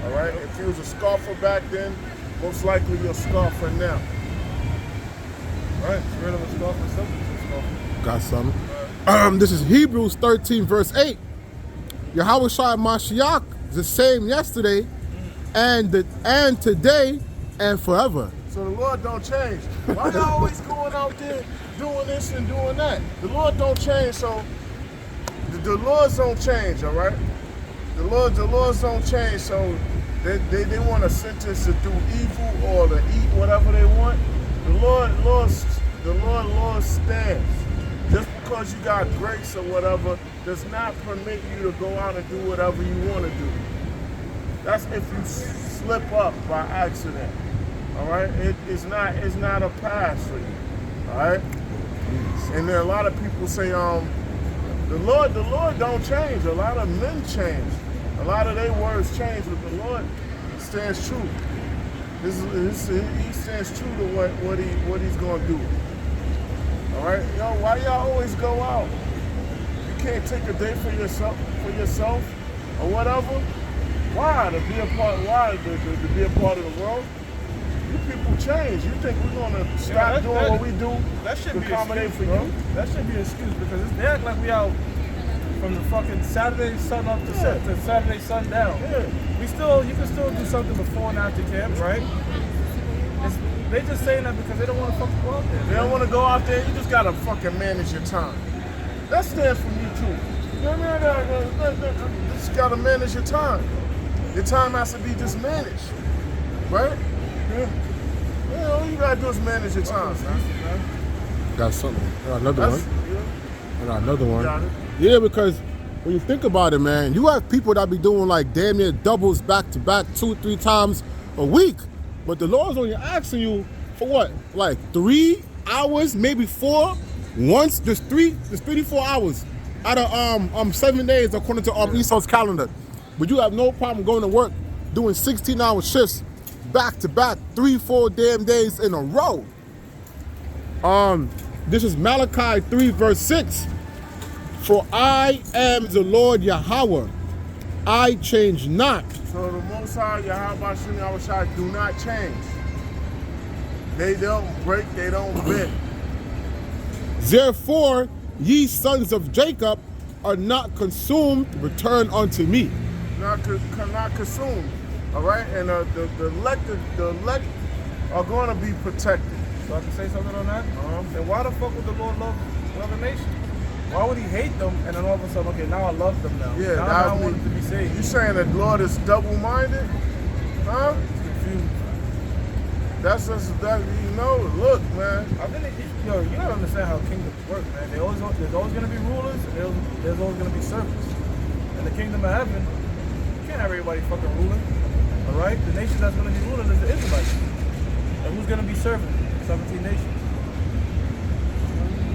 Alright? If you was a scoffer back then, most likely you're a scoffer now. Right, spirit of a scoffer, subject to a scoffer. Got some. This is Hebrews 13, verse 8. Yahweh Shai Mashiach, the same yesterday, and today, and forever. So the Lord don't change. Why y'all always going out there doing this and doing that? The Lord don't change, so the Lords don't change, all right? The Lords don't change, so they want a sentence to do evil or to eat whatever they want. The Lord stands. Just because you got grace or whatever does not permit you to go out and do whatever you want to do. That's if you slip up by accident. All right, it's not a pass for you. All right. And there are a lot of people say, the Lord don't change. A lot of men change. A lot of their words change, but the Lord stands true. He stands true to what he's gonna do. All right, yo, why y'all always go out? You can't take a day for yourself or whatever. Why? To be a part? Why? To be a part of the world? You people change. You think we're gonna stop doing what we do That should to be accommodate excuse, for you? That should be an excuse because they act like we out from the fucking Saturday sun up to Saturday sundown. Yeah. You can still do something before and after camp, right? They just saying that because they don't want to fucking go out there. They don't want to go out there. You just gotta fucking manage your time. That stands for me too. You just gotta manage your time. Your time has to be just managed, right? Yeah. All you gotta do is manage your time, man. Got something. I got another one. I got another one. Got it. Yeah, because when you think about it, man, you have people that be doing like damn near doubles back to back 2-3 times a week. But the Lord's only asking you for what? Like 3 hours, maybe 4. Once there's 3 to 4 hours out of 7 days according to Esau's calendar. But you have no problem going to work doing 16-hour shifts back to back 3-4 damn days in a row. This is Malachi 3 verse 6. For I am the Lord Yahweh, I change not. So the Most High, Yahweh Shem Yahushua, do not change. They don't break, they don't bend. Therefore, ye sons of Jacob are not consumed, return unto me. Not consumed. All right, and the elect are going to be protected. So I can say something on that? Then why the fuck would the Lord love a nation? Why would he hate them and then all of a sudden, okay, now I love them now. Yeah, now I want them to be saved. You saying that Lord is double-minded? Huh? Confused. That's just that, look, man. I think you gotta understand how kingdoms work, man. There's always gonna be rulers and there's always gonna be servants. In the kingdom of heaven, you can't have everybody fucking ruling. Alright? The nation that's gonna be ruling is the Israelites. And who's gonna be serving? 17 nations.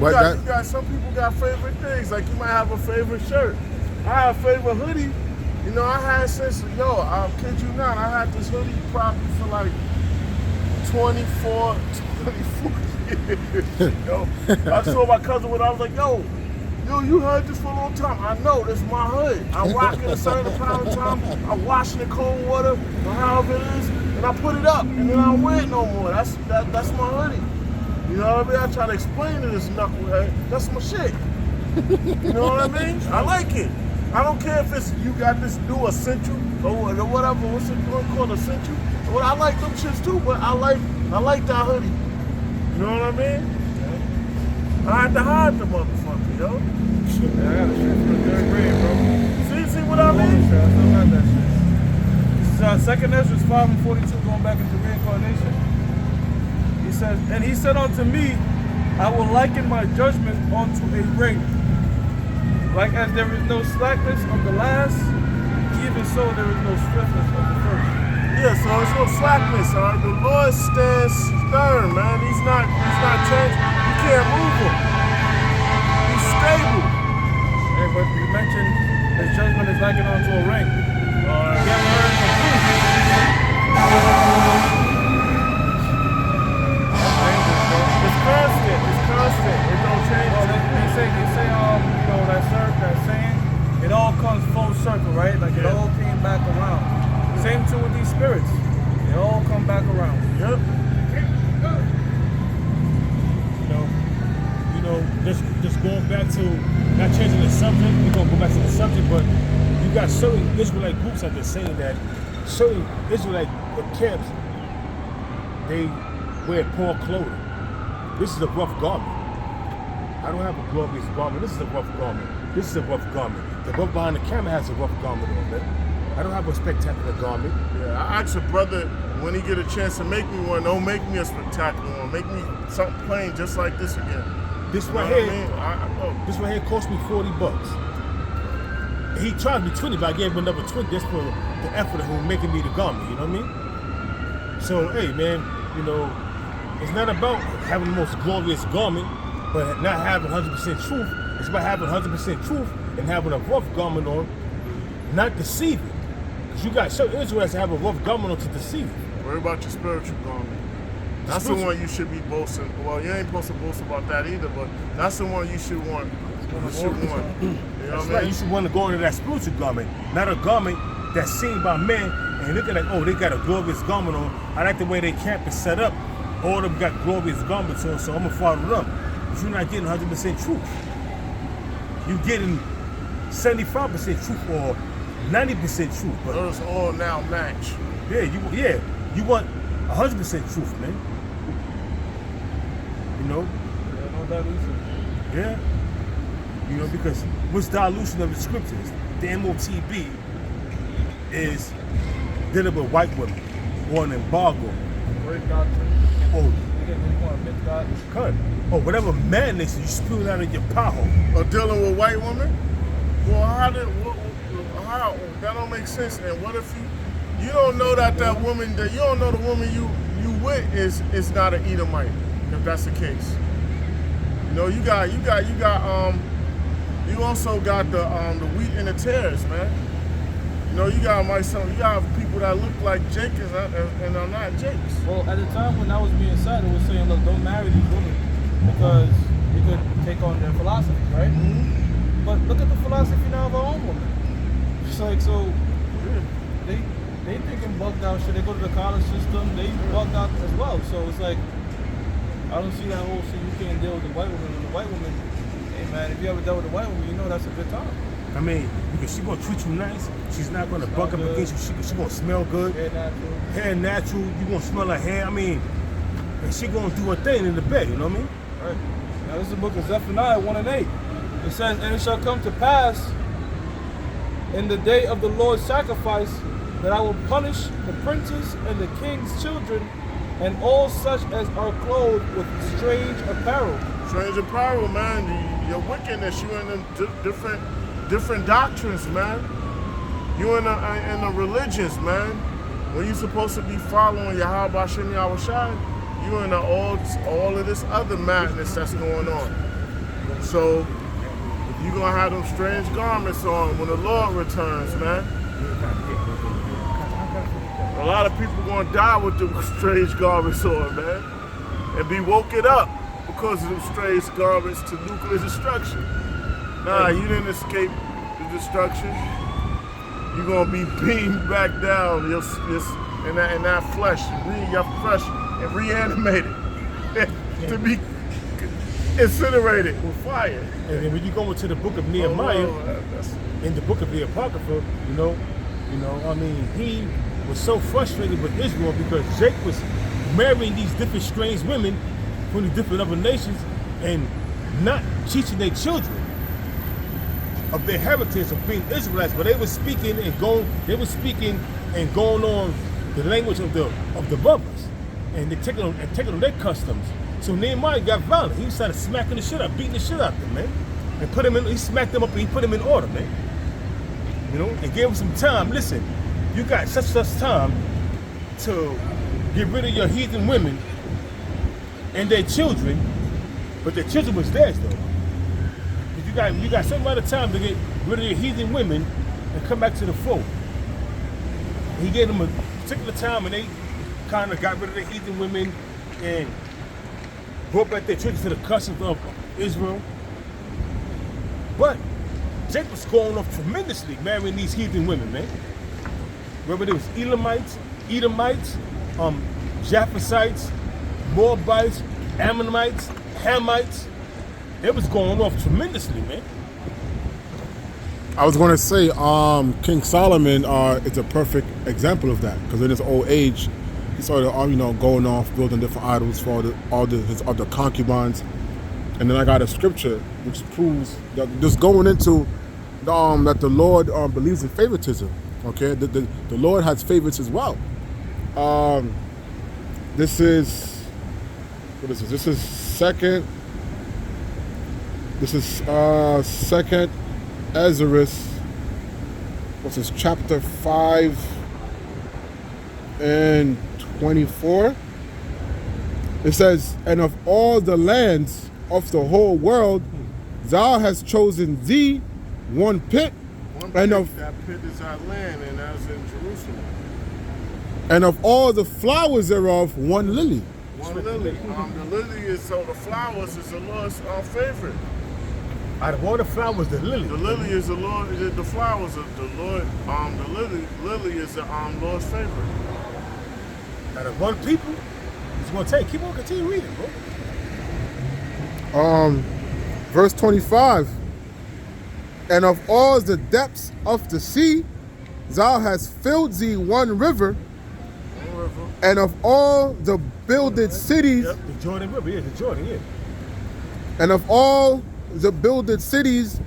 You got some people got favorite things. Like you might have a favorite shirt. I have a favorite hoodie. I had since I kid you not, I had this hoodie probably for like 24 years. I saw my cousin when I was like, yo, you had this for a long time. I know, this is my hood. I rock it a certain amount of time. I wash it in cold water, or however it is, and I put it up, and then I don't wear it no more. That's my hoodie. You know what I mean? I try to explain to this knucklehead, that's my shit. You know what I mean? I like it. I don't care if it's you got this new essential or whatever. What's it called, essential? Well, I like them shits too, but I like that hoodie. You know what I mean? I had to hide the motherfucker, yo. Yeah, I got a shirt from the third grade, bro. See what I mean? I still got that shit. This is 2nd Ezra 5:42, going back into reincarnation. He says, and he said unto me, I will liken my judgment unto a ring. Like as there is no slackness of the last, even so there is no swiftness of the first. Yeah, so it's no slackness, all right? The Lord stands stern, man. He's not changing. You can't move him. He's stable. Hey, but you mentioned his judgment is likened unto a ring. You haven't heard the truth. It's constant. It don't change. Well, they say, that saying, it all comes full circle, right? Like it all came back around. Same too with these spirits. They all come back around. Yep. Just going back to not changing the subject. We're gonna go back to the subject, but you got certain Israelite groups that are saying that certain Israelite camps they wear poor clothing. This is a rough garment. I don't have a glorious garment. This is a rough garment. This is a rough garment. The book behind the camera has a rough garment on it. I don't have a spectacular garment. Yeah, I asked a brother when he get a chance to make me one, don't make me a spectacular one. Make me something plain just like this again. This You right know here, what I mean? I know. this right here cost me $40. He charged me 20, but I gave him another 20 just for the effort of him making me the garment. You know what I mean? So hey, man, it's not about having the most glorious garment. but not having 100% truth. It's about having 100% truth and having a rough garment on, not deceiving. Because you got certain Israelites that have a rough garment on to deceive. Worry about your spiritual garment. That's the one you should be boasting. Well, you ain't supposed to boast about that either, but that's the one you should want. You should want. You know That's what I right. mean? You should want to go into that spiritual garment, not a garment that's seen by men and looking like, oh, they got a glorious garment on. I like the way they camp is set up. All of them got glorious garments on, so I'm gonna follow them. But you're not getting 100% truth. You're getting 75% truth or 90% truth. But Those all now match. you want 100% truth, man. You know? Yeah, no dilution. Yeah. You know, because what's dilution of the scriptures? The MOTB is dealing with white women or an embargo. Great doctrine. Or, You want to admit God? cut. Or whatever madness you spewing out of your power. Or dealing with white women? Well, how that don't make sense. And what if you don't know that woman that you don't know the woman you with is not an Edomite, if that's the case. You know, you also got the wheat and the tares, man. You know, you got people that look like Jake and are not Jakes. Well, at the time when that was being said, it was saying, look, don't marry these women because you could take on their philosophy, right? Mm-hmm. But look at the philosophy now of our own women. It's like, so they thinking bugged out shit. They go to the college system, they bugged out as well. So it's like, I don't see that whole shit. You can't deal with the white woman. And the white woman, hey man, if you ever dealt with a white woman, you know that's a good time. I mean, because she's gonna treat you nice. She's not gonna buck up against you. She's gonna smell good. Hair natural. You gonna smell like hair. I mean, and she gonna do her thing in the bed. You know what I mean? Right. Now this is the book of Zephaniah 1:8. It says, and it shall come to pass in the day of the Lord's sacrifice that I will punish the princes and the king's children and all such as are clothed with strange apparel. Strange apparel, man. Your wickedness, you in them different doctrines, man. You in the religions, man. When you supposed to be following Yahweh Hashem Yahushai, you in all of this other madness that's going on. So you gonna have them strange garments on when the Lord returns, man. A lot of people gonna die with them strange garments on, man, and be woken up because of them strange garments to nuclear destruction. Nah, you didn't escape the destruction. You're gonna be beamed back down in that flesh, your flesh, and reanimated to be incinerated with fire. And then when you go into the book of Nehemiah, in the book of the Apocrypha, you know, I mean, he was so frustrated with Israel because Jake was marrying these different strange women from the different other nations and not teaching their children of their heritage of being Israelites, but they were speaking and going on the language of the brothers, and they're taking on their customs. So Nehemiah got violent. He started smacking the shit up, beating the shit out of them, man, and he smacked them up and he put them in order, man. You know, and gave them some time. Listen, you got such time to get rid of your heathen women and their children, but their children was theirs though. You got some amount of time to get rid of your heathen women and come back to the fold. And he gave them a particular time, and they kind of got rid of the heathen women and brought back their children to the customs of Israel. But Jake was going off tremendously marrying these heathen women, man. Whether it was Edomites, Japhethites, Moabites, Ammonites, Hamites, it was going off tremendously, man. I was going to say, King Solomon is a perfect example of that, because in his old age, he started, going off building different idols for his other concubines, and then I got a scripture which proves that just going into that the Lord believes in favoritism. Okay, the Lord has favorites as well. This is second. This is second Ezra. What's this? Chapter 5 and 24. It says, "And of all the lands of the whole world, thou hast chosen thee one pit, and of that pit is our land, and that's in Jerusalem. And of all the flowers thereof, one lily. One lily. The lily is, so the flowers is the Lord's favorite. Out of all the flowers, the lily. The lily is the Lord. The flowers of the Lord. The lily is the Lord's favorite. Out of one people, it's gonna take. Keep on, continue reading, bro. Verse 25. And of all the depths of the sea, thou hast filled thee one river, and of all the builded cities, The Jordan River, yeah, the Jordan, yeah. and of all the builded cities,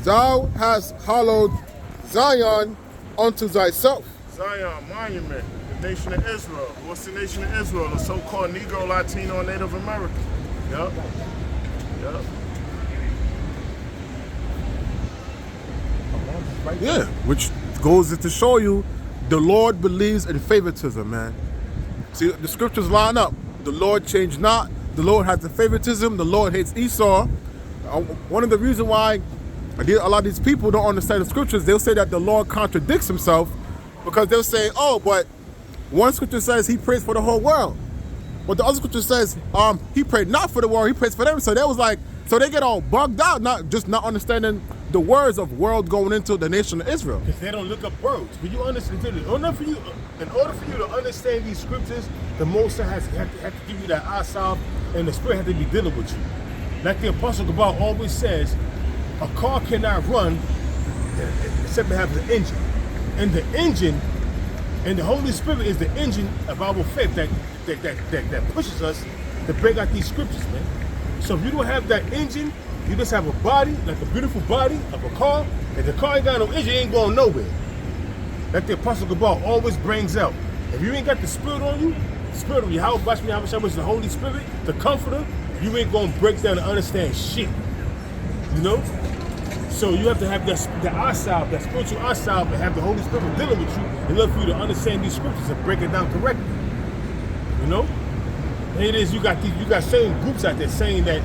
thou hast hallowed Zion unto thyself. Zion, monument, the nation of Israel. What's the nation of Israel? The so-called Negro, Latino, Native American. Yep. Yep. Yeah, which goes to show you the Lord believes in favoritism, man. See, the scriptures line up. The Lord changed not. The Lord has the favoritism. The Lord hates Esau. One of the reasons why a lot of these people don't understand the scriptures, they'll say that the Lord contradicts himself, because they'll say, oh, but one scripture says he prays for the whole world, but the other scripture says he prayed not for the world, he prays for them. So they was like, so they get all bugged out, not understanding the words of world going into the nation of Israel. Because they don't look up words. But you understand, in order for you to understand these scriptures, the Most High have to give you that asaf, and the Spirit has to be dealing with you. Like the Apostle Gabar always says, a car cannot run except it has an engine. And the engine, and the Holy Spirit is the engine of our faith that pushes us to bring out these scriptures, man. So if you don't have that engine, you just have a body, like a beautiful body of a car. If the car ain't got no engine, it ain't going nowhere. Like the Apostle Gabar always brings out. If you ain't got the Spirit on you, the Spirit of Yahweh, which is the Holy Spirit, the Comforter, you ain't gonna break down and understand shit. You know? So you have to have the asab, that spiritual asab, and have the Holy Spirit dealing with you in order for you to understand these scriptures and break it down correctly. You know? And it is, you got certain groups out there saying that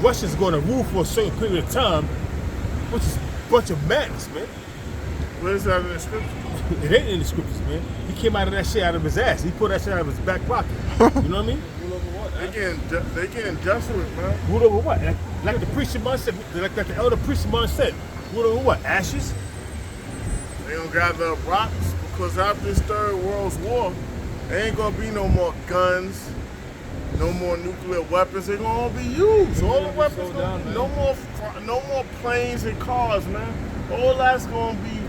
Russia's gonna rule for a certain period of time, which is a bunch of madness, man. Where is that in the scripture? It ain't in the scriptures, man. He came out of that shit out of his ass. He pulled that shit out of his back pocket. You know what I mean? They getting desperate, man. Ruled over what? Like the priest of mine said, like the elder priest of mine said, ruled over what? Ashes? They gonna gather up rocks, because after this Third World War, there ain't gonna be no more guns, no more nuclear weapons. They're gonna all be used. All the weapons, no more planes and cars, man. All that's gonna be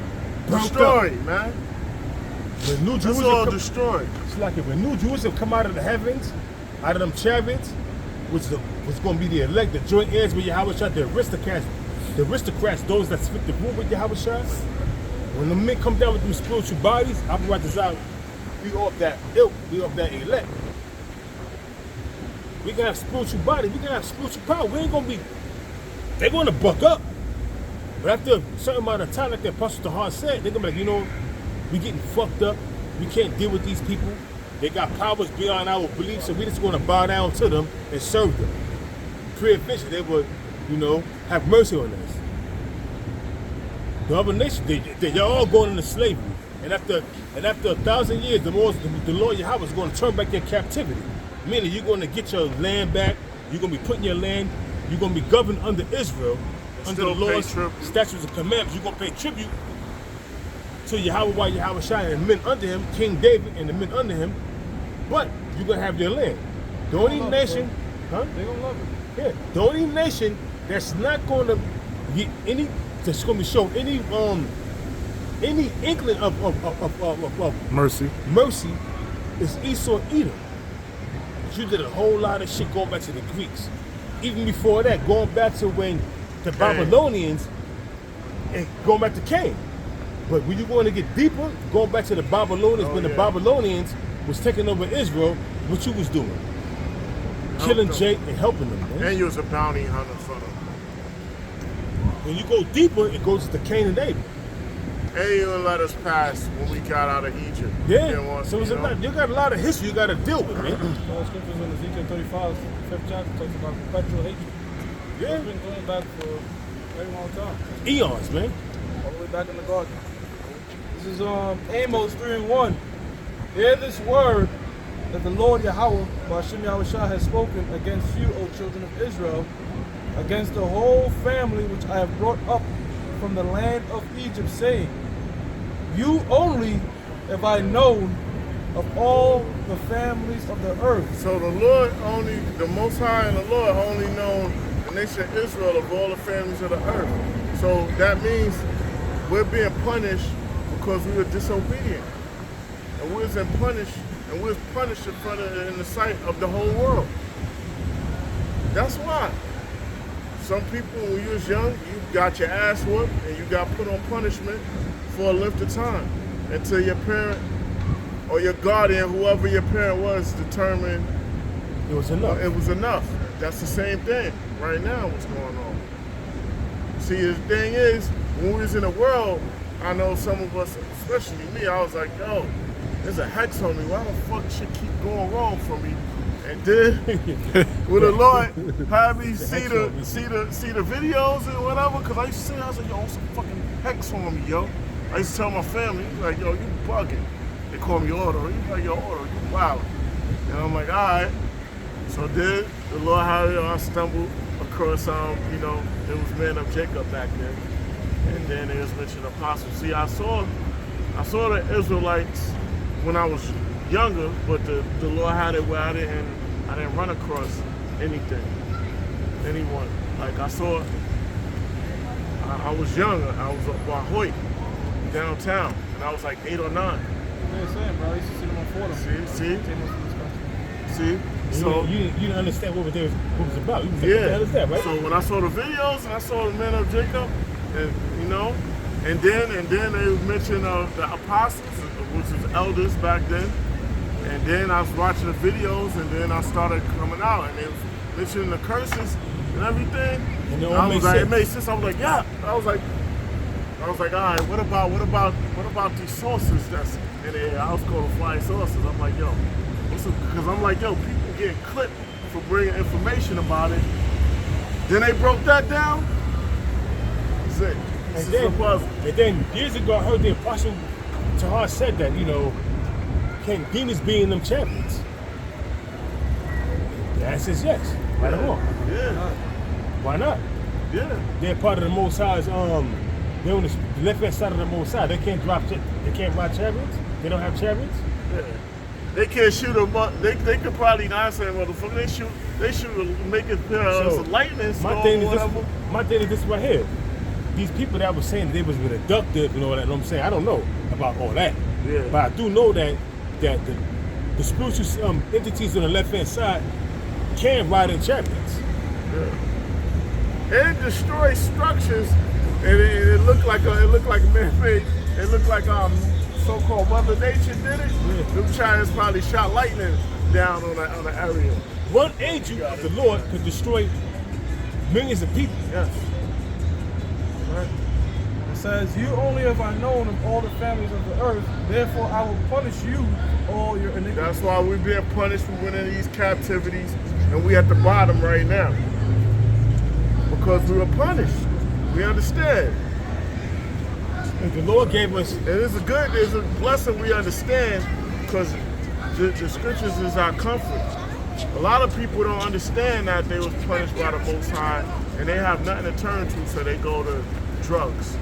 destroyed, man. When New That's Jerusalem all destroyed. It's like when New Jerusalem come out of the heavens, out of them chariots, which was going to be the elect, the joint heirs with Yahweh Shah, the aristocrats, those that split the rule with Yahweh Shah. When the men come down with them spiritual bodies, I'll be right desire, we off that ilk, we off that elect. We can have spiritual bodies, we can have spiritual power. We ain't going to be, they're going to buck up. But after a certain amount of time, like the Apostle Tahar said, they're going to be like, we getting fucked up. We can't deal with these people. They got powers beyond our beliefs, so we just want to bow down to them and serve them. Pre-eventually, they would, have mercy on us. The other nations, they're all going into slavery. And after 1,000 years, the Lord Yahweh is going to turn back their captivity. Meaning you're going to get your land back. You're going to be put in your land. You're going to be governed under Israel, under the Lord's statutes and commandments. You're going to pay tribute to Yahweh Shai and the men under him, King David and the men under him, but you're gonna have your land. The only nation, They're gonna love it. Yeah, the only nation that's not gonna get that's gonna be shown any inkling of Mercy. is Esau Edom. You did a whole lot of shit going back to the Greeks. Even before that, going back to when the Babylonians and going back to Cain. But when you're going to get deeper, going back to the Babylonians, the Babylonians was taking over Israel, what you was doing? Killing Jake and helping them, man. And you was a bounty hunter for them. When you go deeper, it goes to Cain and Abel. And he even let us pass when we got out of Egypt. He Yeah. didn't want- So it's you got a lot of history you got to deal with, man. All scriptures in Ezekiel 35, 5th chapter, talks about perpetual hatred. Yeah. It's been going back for a very long time. Eons, man. All the way back in the garden. This is Amos 3:1. Hear this word that the Lord Yahweh, Ba'ashem Yahushua, has spoken against you, O children of Israel, against the whole family which I have brought up from the land of Egypt, saying, you only have I known of all the families of the earth. So the Lord only, the Most High and the Lord only known the nation of Israel of all the families of the earth. So that means we're being punished because we were disobedient. And we was punished in the sight of the whole world. That's why. Some people, when you was young, you got your ass whooped and you got put on punishment for a length of time until your parent or your guardian, whoever your parent was, determined It was enough. it was enough. That's the same thing right now what's going on. See, the thing is, when we was in the world, I know some of us, especially me, I was like, yo, there's a hex on me. Why the fuck shit keep going wrong for me? And then with the Lord had me see the videos and whatever, because I used to say, I was like, yo, some fucking hex on me, yo. I used to tell my family, he's like, yo, you bugging. They call me Otto. He's like, yo, Otto, you wild. And I'm like, all right. So then the Lord had me, I stumbled across, it was man of Jacob back then. And then it was mentioned apostles. See, I saw the Israelites when I was younger, but the Lord had it where I didn't run across anyone. Like I was young. I was at Hoyt downtown, and I was like 8 or 9. Yeah, same, bro. I used to see them on Fordham. See. So you didn't understand what it was about. You was like, yeah. What the hell is that, right? So when I saw the videos and I saw the men of Jacob, and then they mentioned the apostles, which was elders back then. And then I was watching the videos, and then I started coming out, and they was mentioning the curses and everything. And it it made sense. I was like, yeah. I was like, all right. What about these sources that's in there? I was calling flying sources. I'm like, yo, because I'm like, yo, people getting clipped for bringing information about it. Then they broke that down. That's it. And then years ago, I heard the Apostle Tahar said that, can demons be in them champions? The answer is yes. Right or wrong? Yeah. Why not? Yeah. They're part of the Most High's. They're on the left hand side of the Most High. They can't ride chariots. They don't have chariots. Yeah. They can't shoot them up. They could probably not say motherfucker. They shoot make it a lightning storm. My thing is this right here. These people that were saying that they was been abducted and all that, you know what I'm saying? I don't know about all that. Yeah. But I do know that the spiritual entities on the left hand side can ride in chariots. Yeah. And it destroys structures, and it looked like man-made. It looked like so-called Mother Nature did it. Yeah. Them Chinese probably shot lightning down on the area. One angel of the Lord could destroy millions of people. Yes. Right. It says, you only have I known of all the families of the earth, therefore I will punish you all your iniquities. That's why we're being punished for winning these captivities, and we at the bottom right now. Because we were punished. We understand. And the Lord gave us. And it's a blessing we understand, because the scriptures is our comfort. A lot of people don't understand that they was punished by the Most High, and they have nothing to turn to, so they go to drugs.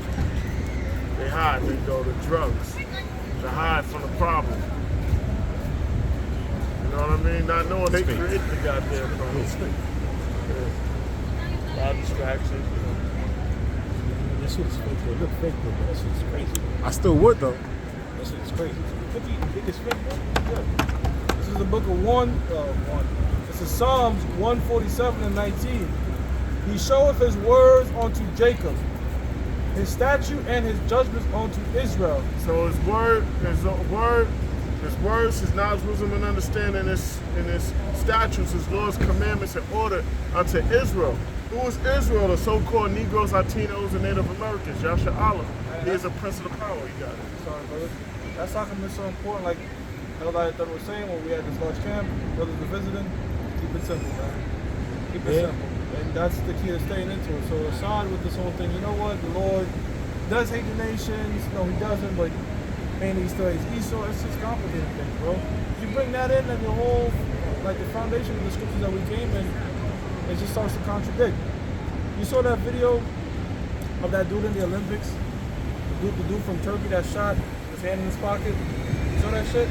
They go to drugs to hide from the problem. You know what I mean? Not knowing they created the goddamn problem. A lot of distractions. That shit is fake, though. Look fake, though, but that shit is crazy. I still would though. That shit is crazy. You think it's fake, though? Yeah. This is the book of This is Psalms 147 and 19. He showeth his words unto Jacob, his statute and his judgments unto Israel. So his words, his knowledge, wisdom, and understanding, in his statutes, his laws, commandments, and order unto Israel. Who is Israel? The so-called Negroes, Latinos, and Native Americans. Yasha Allah. He is a prince of the power. You got it. Sorry, brother. That's how come it's so important. Like Elder was saying when we had this large camp, brothers were visiting. Keep it simple, man. Keep it simple. And that's the key to staying into it. So aside with this whole thing, you know what? The Lord does hate the nations. No, he doesn't, but mainly he still hates Esau. It's just complicated thing, bro. If you bring that in and the whole, like the foundation of the scriptures that we came in, it just starts to contradict. You saw that video of that dude in the Olympics? The dude from Turkey that shot his hand in his pocket. You saw that shit?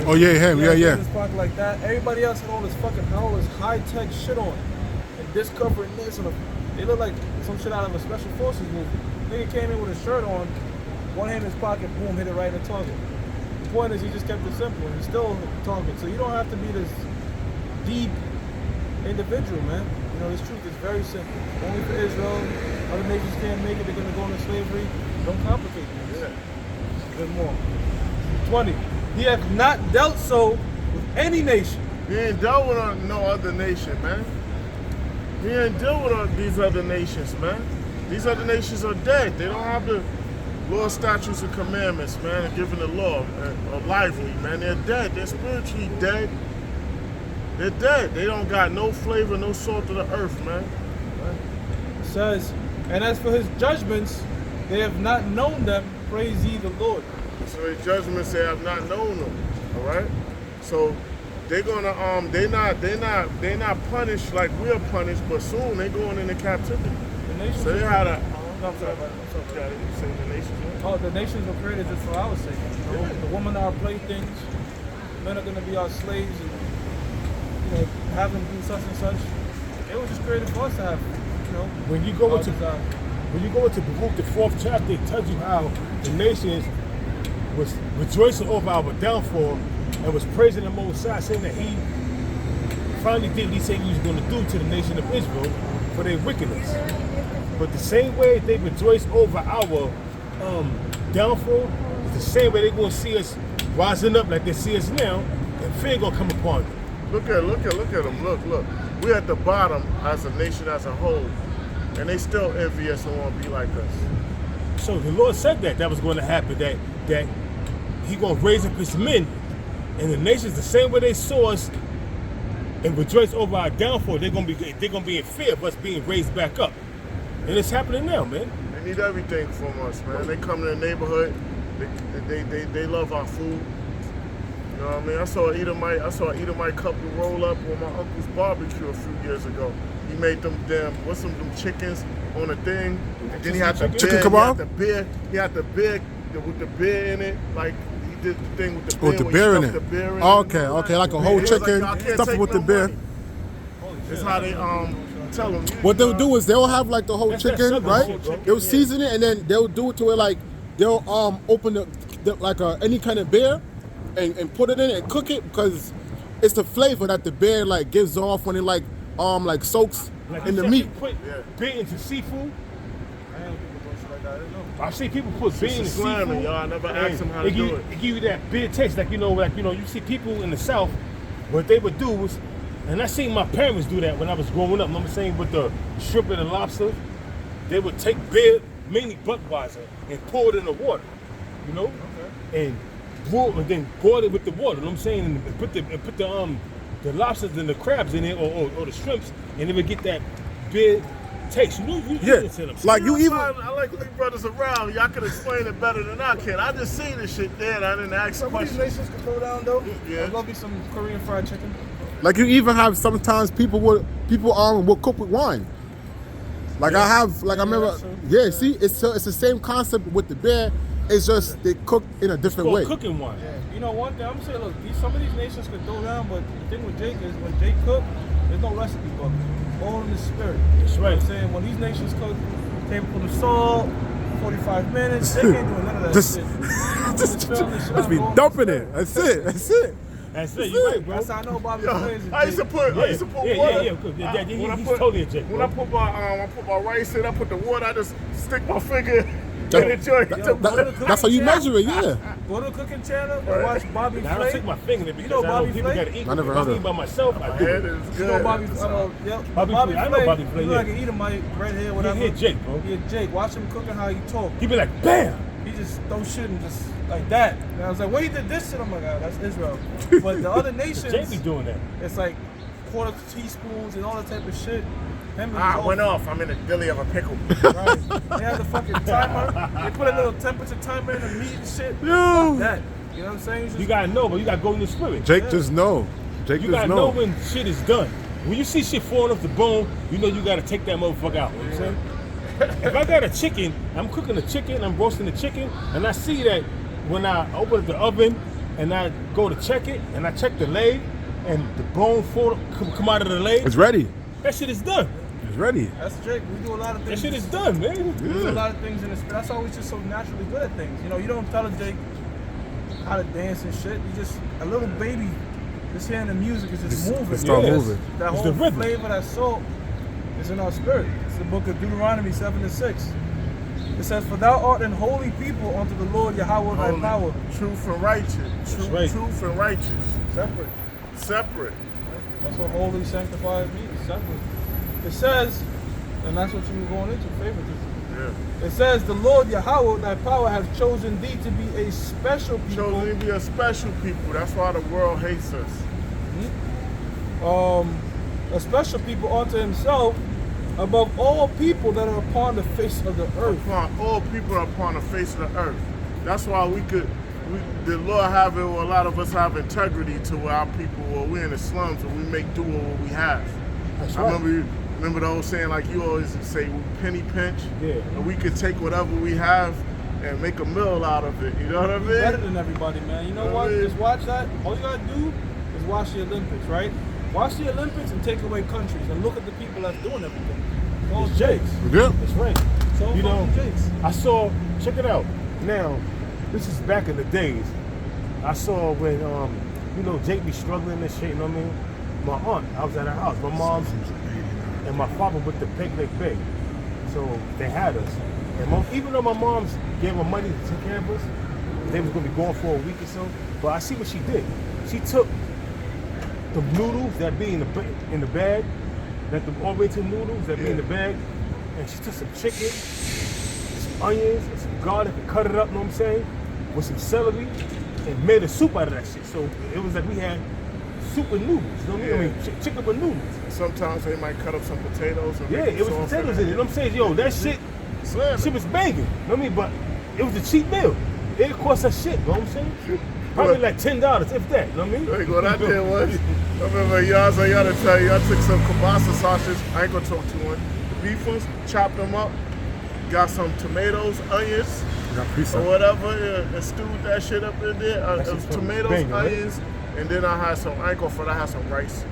Oh yeah, him, yeah. In his pocket like that. Everybody else had all this high-tech shit on. And this covering this. And they look like some shit out of a special forces movie. Nigga came in with a shirt on, one hand in his pocket, boom, hit it right in the target. The point is he just kept it simple and he still hit the target. So you don't have to be this deep individual, man. You know, this truth is very simple. Only for Israel. Other nations can't make it. They're going to go into slavery. Don't complicate things. Yeah. Good more. 20. He hath not dealt so with any nation. He ain't dealt with no other nation, man. He ain't dealt with these other nations, man. These other nations are dead. They don't have the law, statutes, and commandments, man, and giving the law of lively, man. They're dead. They're spiritually dead. They're dead. They don't got no flavor, no salt of the earth, man. It says, and as for his judgments, they have not known them. Praise ye the Lord. So his judgments they have not known them. All right. So they're gonna they're not punished like we're punished, but soon they're going into captivity. The nations. So they had a. I'm sorry, You say the nations. Oh, the nations were created just for our sake. You know, the women are our playthings. Men are going to be our slaves, and have them do such and such. It was just created for us to have. When you go into Baruch, the 4th chapter, it tells you how the nations was rejoicing over our downfall and was praising the Most High, saying that he finally did what he said he was going to do to the nation of Israel for their wickedness. But the same way they rejoice over our downfall is the same way they're going to see us rising up like they see us now, and fear going to come upon them. Look at them. Look. We're at the bottom as a nation as a whole, and they still envious and want to be like us. So the Lord said that was going to happen, that he going to raise up his men, and the nations, the same way they saw us and rejoice over our downfall, they're going to be in fear of us being raised back up. And it's happening now, man. They need everything from us, man. They come to the neighborhood. They love our food. You know what I mean? I saw an Edomite couple roll up on my uncle's barbecue a few years ago. He made them them chickens on a thing, and then he had the chicken beer. kebab. He had the beer with the beer in it, like he did the thing with the beer. With the beer in it. The beer in Okay, like a whole chicken, stuff it with the beer. That's how they tell them. What they'll do is they'll have like the whole chicken, right? They'll season it and then they'll do it to it like they'll open like any kind of beer and put it in and cook it, because it's the flavor that the beer like gives off when it like soaks in the meat. Put beer into seafood. I've seen people put beer in seafood. Y'all. I never asked them how to do it. It give you that beer taste, like you see people in the South, what they would do was, and I seen my parents do that when I was growing up. I'm saying with the shrimp and the lobster, they would take beer, mainly Budweiser, and pour it in the water, and then boil it with the water. You know what I'm saying, and put the lobsters and the crabs in it, or the shrimps, and they would get that beer taste. Like you even. I like to leave brothers around. Y'all can explain it better than I can. I just seen this shit there, and I didn't ask some questions. Some of these nations can throw down though. Yeah. There's gonna be some Korean fried chicken. Like you even have sometimes people will cook with wine. Like I remember, see, it's the same concept with the beer. It's just they cook in a different way. Cooking wine. Yeah. You know one thing I'm saying, look, some of these nations could throw down, but the thing with Jake is when Jake cook, there's no recipe book. All in the spirit. That's right. You know what I'm saying? When these nations cook, tablespoon of salt, 45 minutes, they can't do none of that shit. Just be dumping it. That's it. That's it. You're right, bro. That's how I know Bobby Flay is a I used to Jake. put water. He's totally a Jake, When bro. I put my rice in, I put the water. I just stick my finger That- in the joint. That's how you measure it, yeah. Go to the cooking channel and watch Bobby Now, I don't Flay. stick my finger in it because You know I know Bobby people Flay? got to eat. I never If heard I'm of eating by myself, I do It it. is You good. know Bobby, Bobby Flay, I know Bobby Flay, He yeah. like an Edomite, red hair, whatever. He a Jake, bro. He a Jake. Watch him cooking how he talk. He be like, bam. He just throw shit and just like that. And I was like, when he did this shit, I'm like, oh, that's Israel. But the other nations, Jake be doing that. it's like quarter teaspoons and all that type of shit. Him and I his went old- off. I'm in the dilly of a pickle. Right. They had the fucking timer. They put a little temperature timer in the meat and shit. Yo. Fuck that. You know what I'm saying? You gotta know, but you gotta go in the spirit. Jake just know. Jake You just gotta know know. when shit is done. When you see shit falling off the bone, you know you gotta take that motherfucker out. You know what I'm saying? If I got a chicken, I'm cooking the chicken, I'm roasting the chicken, and I see that when I open the oven and I go to check it, and I check the leg, and the bone come out of the leg, It's ready. that shit is done. It's ready. That's Jake. We do a lot of That things. shit is done, man. We do a lot of things in the spirit. That's always just so naturally good at things. You know, you don't tell a Jake how to dance and shit. You just a little baby just hearing the music is just moving. it start Yes. moving. That It's whole the rhythm. flavor, that soul is in our spirit. It's the book of Deuteronomy 7:6. It says, "For thou art an holy people unto the Lord Yahweh thy Holy, power." truth and righteous. right. Truth and righteous. Separate. Separate. That's what holy sanctified means. Separate. It says, and that's what you were going into, favoritism. Yeah. It says, "The Lord Yahweh thy power has chosen thee to be a special people." Chosen to be a special people. That's why the world hates us. A special people unto himself above all people that are upon the face of the earth. Upon all people upon the face of the earth. That's why the Lord have it, or a lot of us have integrity to where our people, or we're in the slums, and we make do with what we have. That's I right. remember the old saying, like you always say, we penny pinch. Yeah. And we could take whatever we have and make a meal out of it. You know what I mean? Better than everybody, man. You know what? Just watch that. All you gotta do is watch the Olympics, right? Watch the Olympics and take away countries and look at the people that's doing everything. All It's Jakes. Yeah. That's right. So You know, fucking Jakes. I saw, check it out. Now, this is back in the days. I saw when, Jake be struggling and shit, you know what I mean? My aunt, I was at her house, my mom's, and my father with the picnic bag. So they had us. And even though my mom's gave her money to take care of us, they was gonna be gone for a week or so, but I see what she did. She took the noodles that be in the bag, that the oriental noodles that be in the bag, and she took some chicken, some onions, and some garlic, and cut it up, you know what I'm saying, with some celery, and made a soup out of that shit. So it was like we had soup and noodles, you know what I mean? I mean, chicken with noodles. Sometimes they might cut up some potatoes. And Yeah, make it was sauce potatoes in it. You know what I'm saying? Yo, that shit Slamming. was banging. You know what I mean? But it was a cheap meal. It didn't cost us shit, you know what I'm saying? Probably like $10, if that, you know what I mean? Like what I did was, I remember y'all to tell you, I took some kielbasa sausage. I ain't gonna talk too much. The beef ones, chopped them up, got some tomatoes, onions, Got pizza. or whatever, and stewed that shit up in there. That It was shit's tomatoes, banging, right? onions, and then I had some, I ain't gonna front, I had some rice.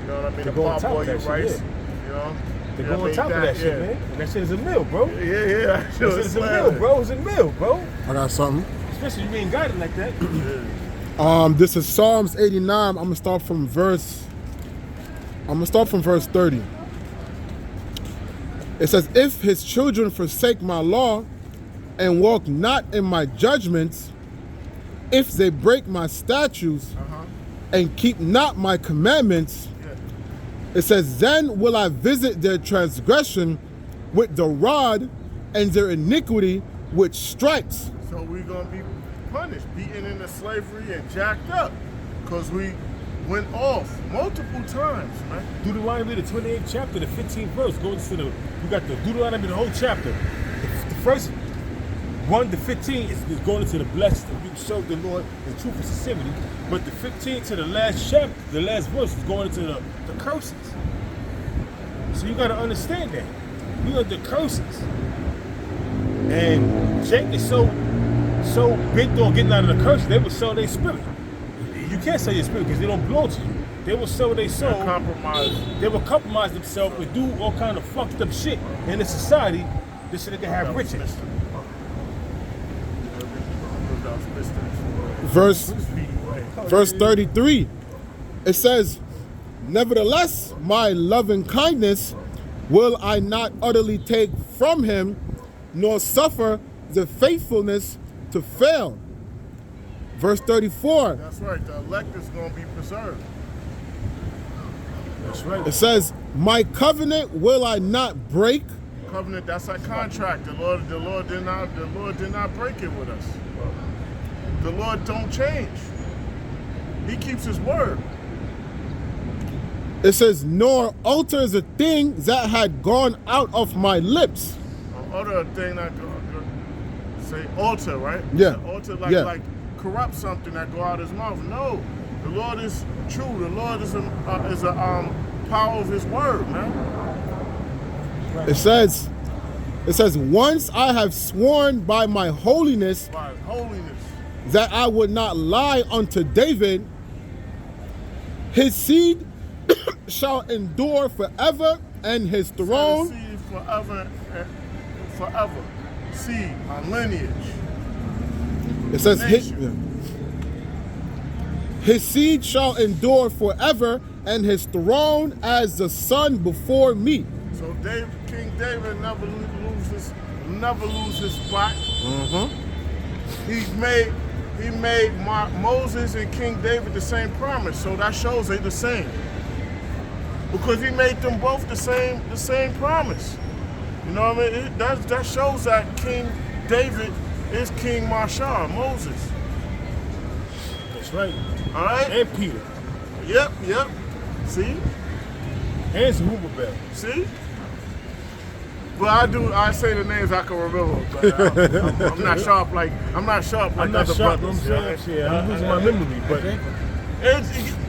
You know what I mean? They The go on top of parboiled that shit, rice. yeah. You know? They Yeah, go I on made top of that shit, yeah. man. And that shit is a meal, bro. Yeah, That shit That is a meal, bro. It's a meal, bro. I got something. Especially you ain't got it like that. This is Psalms 89. I'm gonna start from verse 30. It says, "If his children forsake my law and walk not in my judgments, if they break my statutes and keep not my commandments," it says, "then will I visit their transgression with the rod and their iniquity with stripes." So we're gonna be punished, beaten into slavery and jacked up, because we went off multiple times, man. Deuteronomy, the 28th chapter, the 15th verse, goes to you got the Deuteronomy, the whole chapter. The first 1 to 15 is going into the blessed, and you serve the Lord in truth and sincerity. But the 15 to the last chapter, the last verse, is going into the curses. So you got to understand that. We are the curses. And Jake is so big on getting out of the curse, they would sell their spirit. You can't sell your spirit because they don't belong to you. They will sell their soul. Compromise. They will compromise themselves and do all kind of fucked up shit in a society just so they can have riches. Verse 33, it says, nevertheless, my loving kindness will I not utterly take from him, nor suffer the faithfulness to fail. Verse 34, That's right. The elect is going to be preserved. That's right. it says, my covenant will I not break. Covenant, that's our contract. The Lord did not break it with us. The Lord don't change. He keeps his word. It says, nor alters a thing that had gone out of my lips. Utter a thing that say alter, right? Yeah. Alter Yeah. like corrupt something that go out his mouth. No, the Lord is true. The Lord is a power of his word, man. It says, once I have sworn by my holiness By his holiness. that I would not lie unto David, his seed shall endure forever, and his throne. Seed forever and forever. Seed, my lineage. It says Nation. his seed shall endure forever, and his throne as the sun before me. So King David never lose his spot. He made Moses and King David the same promise, so that shows they the same. Because he made them both the same promise. You know what I mean? That shows that King David is King Marshall, Moses. That's right. All right? And Peter. Yep. See? And Zerubbabel. See? But I say the names I can remember, but I'm not sharp like I'm not other sharp, brothers. I'm saying, I'm losing my memory, but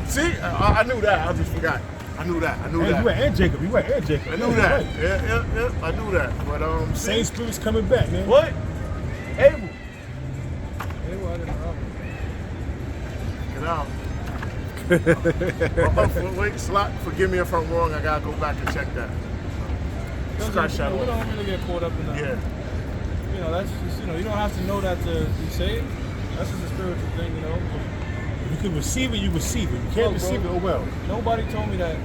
See, I knew that. I just forgot. I knew that. you were and Jacob. You were and Jacob. I knew that. Right. Yeah. I knew that. But Same spirit's coming back, man. What? Abel. I didn't know. Get out. Wait, Slot. Forgive me if I'm wrong. I gotta go back and check that. Scratch that We off. don't really get caught up in that. Yeah. That's just, you don't have to know that to be saved. That's just a spiritual thing, If you can receive it, you receive it. You can't receive it, oh well. Nobody told me that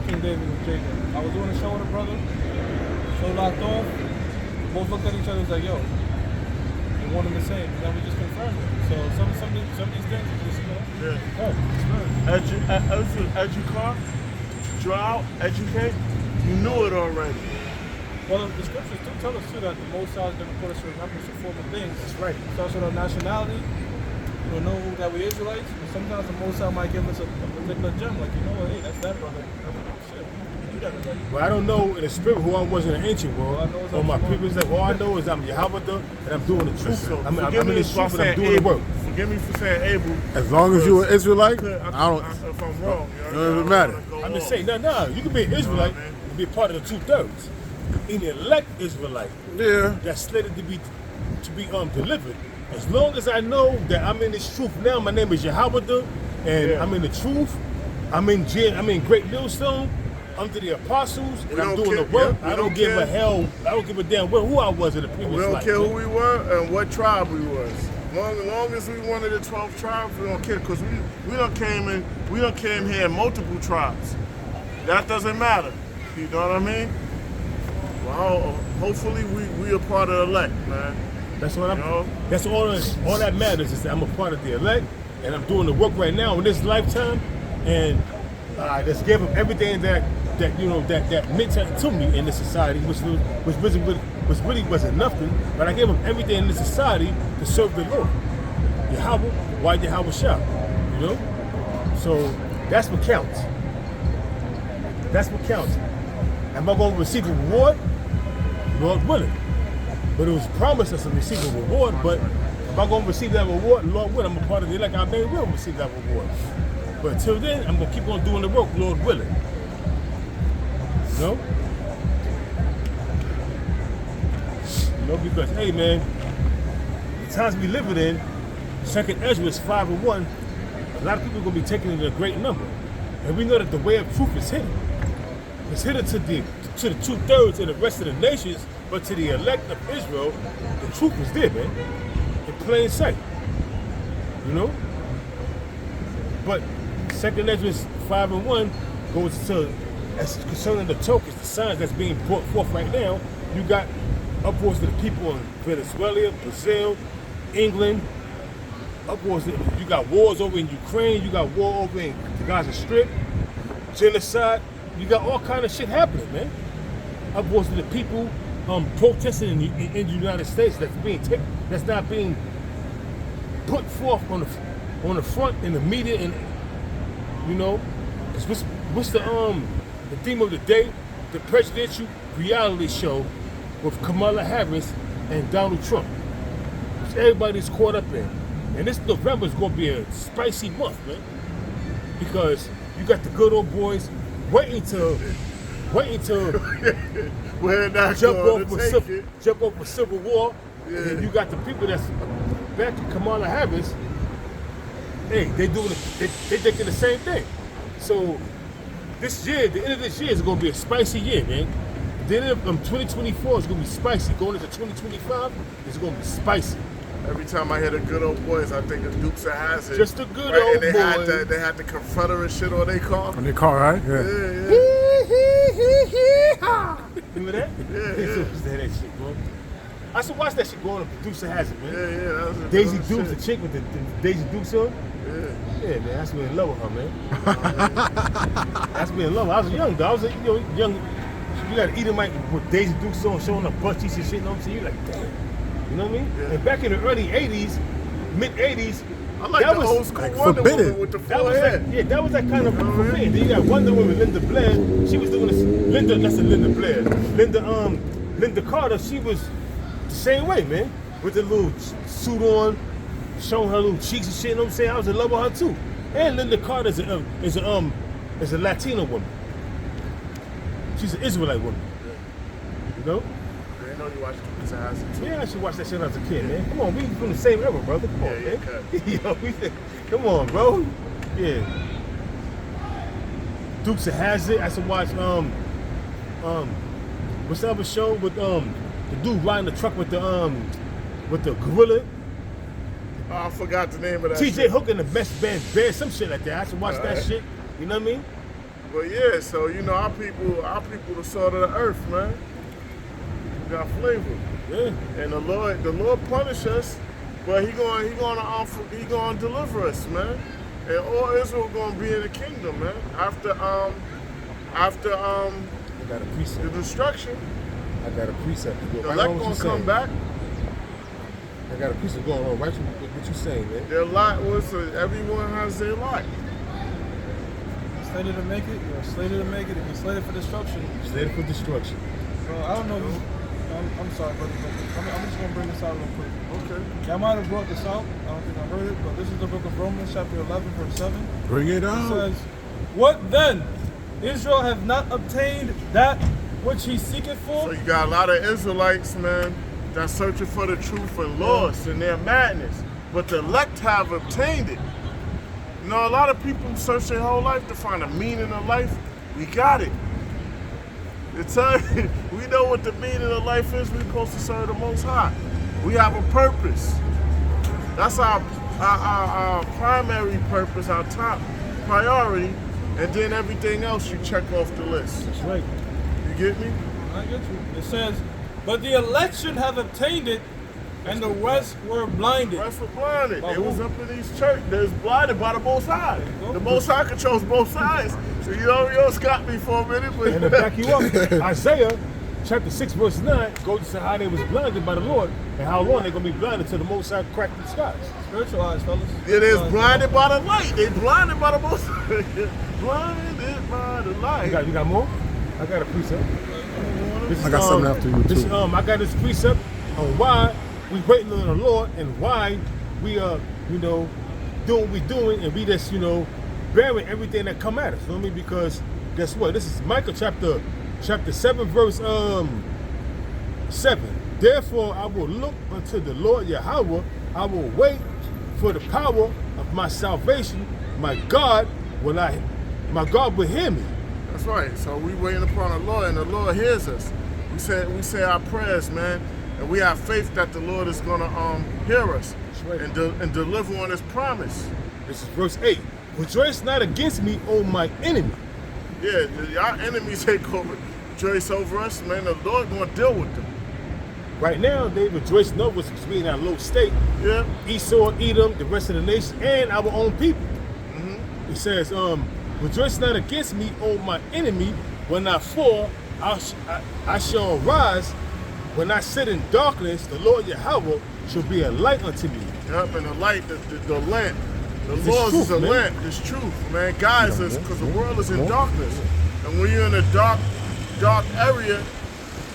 King David was Jacob. I was doing a show with a brother, show locked off, both looked at each other and was like, yo, they want them the same. And then we just confirmed it. So some of these things are just, Educate. You knew it already. Well, the scriptures do tell us too that the Most High is going to put us in remembrance of former things. That's right. It starts with our nationality. You know that we Israelites. And sometimes the Most High might give us a particular gem, like hey, that's that brother. Shit, you got it right. But I don't know in the spirit who I was in the ancient world. Or my people is like, all I know is I'm Yahweh and I'm doing the truth. So I'm in forgive me the for truth and I'm saying doing the work. Forgive me for saying Abel. As long as you're an Israelite, If I don't. If I'm wrong, It doesn't matter. I'm just saying, no, you can be an Israelite and be a part of the 2/3. An elect Israelite Yeah. that's slated to be delivered. As long as I know that I'm in this truth now, my name is Yahweh, and I'm in the truth. I'm in Great Millstone under the apostles, and I'm doing the work. I don't give a hell. I don't give a damn who I was in the previous We don't life. care who we were and what tribe we was. Long as we one of the 12 tribes, we don't care because we done came here in multiple tribes. That doesn't matter. You know what I mean? Well, hopefully we are part of the elect, man. That's what You know? That's all that matters is that I'm a part of the elect, and I'm doing the work right now in this lifetime, and I just gave them everything that meant to me in this society, which really wasn't nothing, but I gave them everything in this society to serve the Lord. Yahweh, why Yahweh Shah? So that's what counts. That's what counts. Am I going to receive a reward? Lord willing. But it was promised us to receive a reward, but if I'm going to receive that reward, Lord willing, I'm a part of the elect, I may will receive that reward. But until then, I'm going to keep on doing the work, Lord willing. Because, hey man, the times we live in, 2nd Ezra is 5:1, a lot of people are going to be taking it in a great number. And we know that the way of truth is hidden. It's hidden to the 2/3 of the rest of the nations, but to the elect of Israel, the truth is there, man. In plain sight. But 2 Ezra 5:1 goes to, as concerning the tokens, the signs that's being brought forth right now. You got upwards to the people in Venezuela, Brazil, England. Upwards, you got wars over in Ukraine. You got war over in the Gaza Strip, genocide. You got all kind of shit happening, man. Upwards to the people protesting in the United States that's not being put forth on the front in the media, and you know, 'cause what's the theme of the day? The presidential reality show with Kamala Harris and Donald Trump, which everybody's caught up in. And this November is going to be a spicy month, man, because you got the good old boys waiting to jump off a civil war. Yeah. And then you got the people that's back to Kamala Harris. Hey, they thinking the same thing. So this year, the end of this year is going to be a spicy year, man. The end of 2024 is going to be spicy. Going into 2025 is going to be spicy. Every time I hear the good old boys, I think of Dukes of Hazzard. Just the good old boys. They had the Confederate shit on their car. On their car, right? Yeah. Remember that? Yeah. They used to say that shit, bro. I used to watch that shit going up to Dukes of Hazzard, man. Yeah, that was Daisy that was Dukes, shit. the chick with the Daisy Dukes on. Yeah. Yeah, man, that's been in love with her, man. That's been in love. I was young, though. I was young. You got Edomite with Daisy Dukes on, showing up butt cheeks and shit. You know what I'm saying? You're like, damn. You know what I mean? Yeah. And back in the early '80s, mid '80s, I like that the was old school like Wonder forbidden. Woman with the that full was head. like, yeah, that was that kind of thing. Then you got Wonder Woman, Linda Blair. She was doing this. Linda Blair. Linda Carter. She was the same way, man, with the little suit on, showing her little cheeks and shit. You know what I'm saying? I was in love with her too. And Linda Carter is a Latino woman. She's an Israelite woman. You know? I didn't know you watched Dukes of Hazzard too. Yeah, I should watch that shit when I was a kid, man. Come on, we from the same era, brother. Come on, Yeah, man. Come on, bro. Yeah. Dukes of Hazzard. I should watch what's the other show with the dude riding the truck with the gorilla? Oh, I forgot the name of that TJ shit. Hook and the Best Band Bear, some shit like that. I should watch that Alright. shit. You know what I mean? But yeah, so you know our people the salt of the earth, man. We got flavor. Yeah. And the Lord punish us, but he gonna deliver us, man. And all Israel gonna be in the kingdom, man. After I got a the precept. destruction, I got a precept to go. the Right elect on what gonna you come saying. back. I got a precept going on. Right, what you saying, man? Their lot was everyone has their lot. Slated to make it, you're slated to make it. If you're slated for destruction, Slated for destruction. so I don't know. I'm sorry, brother. I'm just gonna bring this out real quick. Okay. Yeah, I might have brought this out. I don't think I heard it, but this is the book of Romans, chapter 11, verse 7. Bring it It out. says, "What then? Israel hath not obtained that which he seeketh for." So you got a lot of Israelites, man, that's searching for the truth and lost in their madness. But the elect have obtained it. You know, a lot of people search their whole life to find a meaning of life. We got it. It's we know what the meaning of life is. We're supposed to serve the Most High. We have a purpose. That's our primary purpose, our top priority, and then everything else you check off the list. That's right. You get me? I get you. It says, "But the election have obtained it, and the rest were blinded." Rest were blinded. By They was who? up in these church. They was blinded by the Most High. you go. The Most High controls both sides. So you almost got me for a minute, but And to back you up, Isaiah chapter 6, verse 9 goes to how they was blinded by the Lord and how long they're going to be blinded till the Most High crack the skies. Spiritual eyes, fellas. yeah, they was Spiritual eyes. blinded by the light. They blinded by the Most High. Blinded by the light. You got more? I got a precept. This I got something after you, this, too. I got this precept on why we waiting on the Lord and why we are, doing what we doing, and we just, bearing everything that come at us. You know what I mean? Because guess what? This is Micah chapter 7, verse 7. Therefore I will look unto the Lord Yahweh. I will wait for the power of my salvation. My God will hear me. That's right. So we waiting upon the Lord, and the Lord hears us. We say our prayers, man, and we have faith that the Lord is gonna hear us That's right. and deliver on His promise. This is verse 8. rejoice not against me, O my enemy. Yeah, our enemies rejoice over us, man. The Lord gonna deal with them. Right now, they rejoicing over us because we in our low state. Yeah. Esau, Edom, the rest of the nation, and our own people. He says, rejoice not against me, O my enemy. When I fall, I shall arise. When I sit in darkness, the Lord Yahweh shall be a light unto me. Yep, and the light, the lamp. The It's Lord truth, is a man. lamp. It's truth, man. Guys, because the world is in darkness. And when you're in a dark area,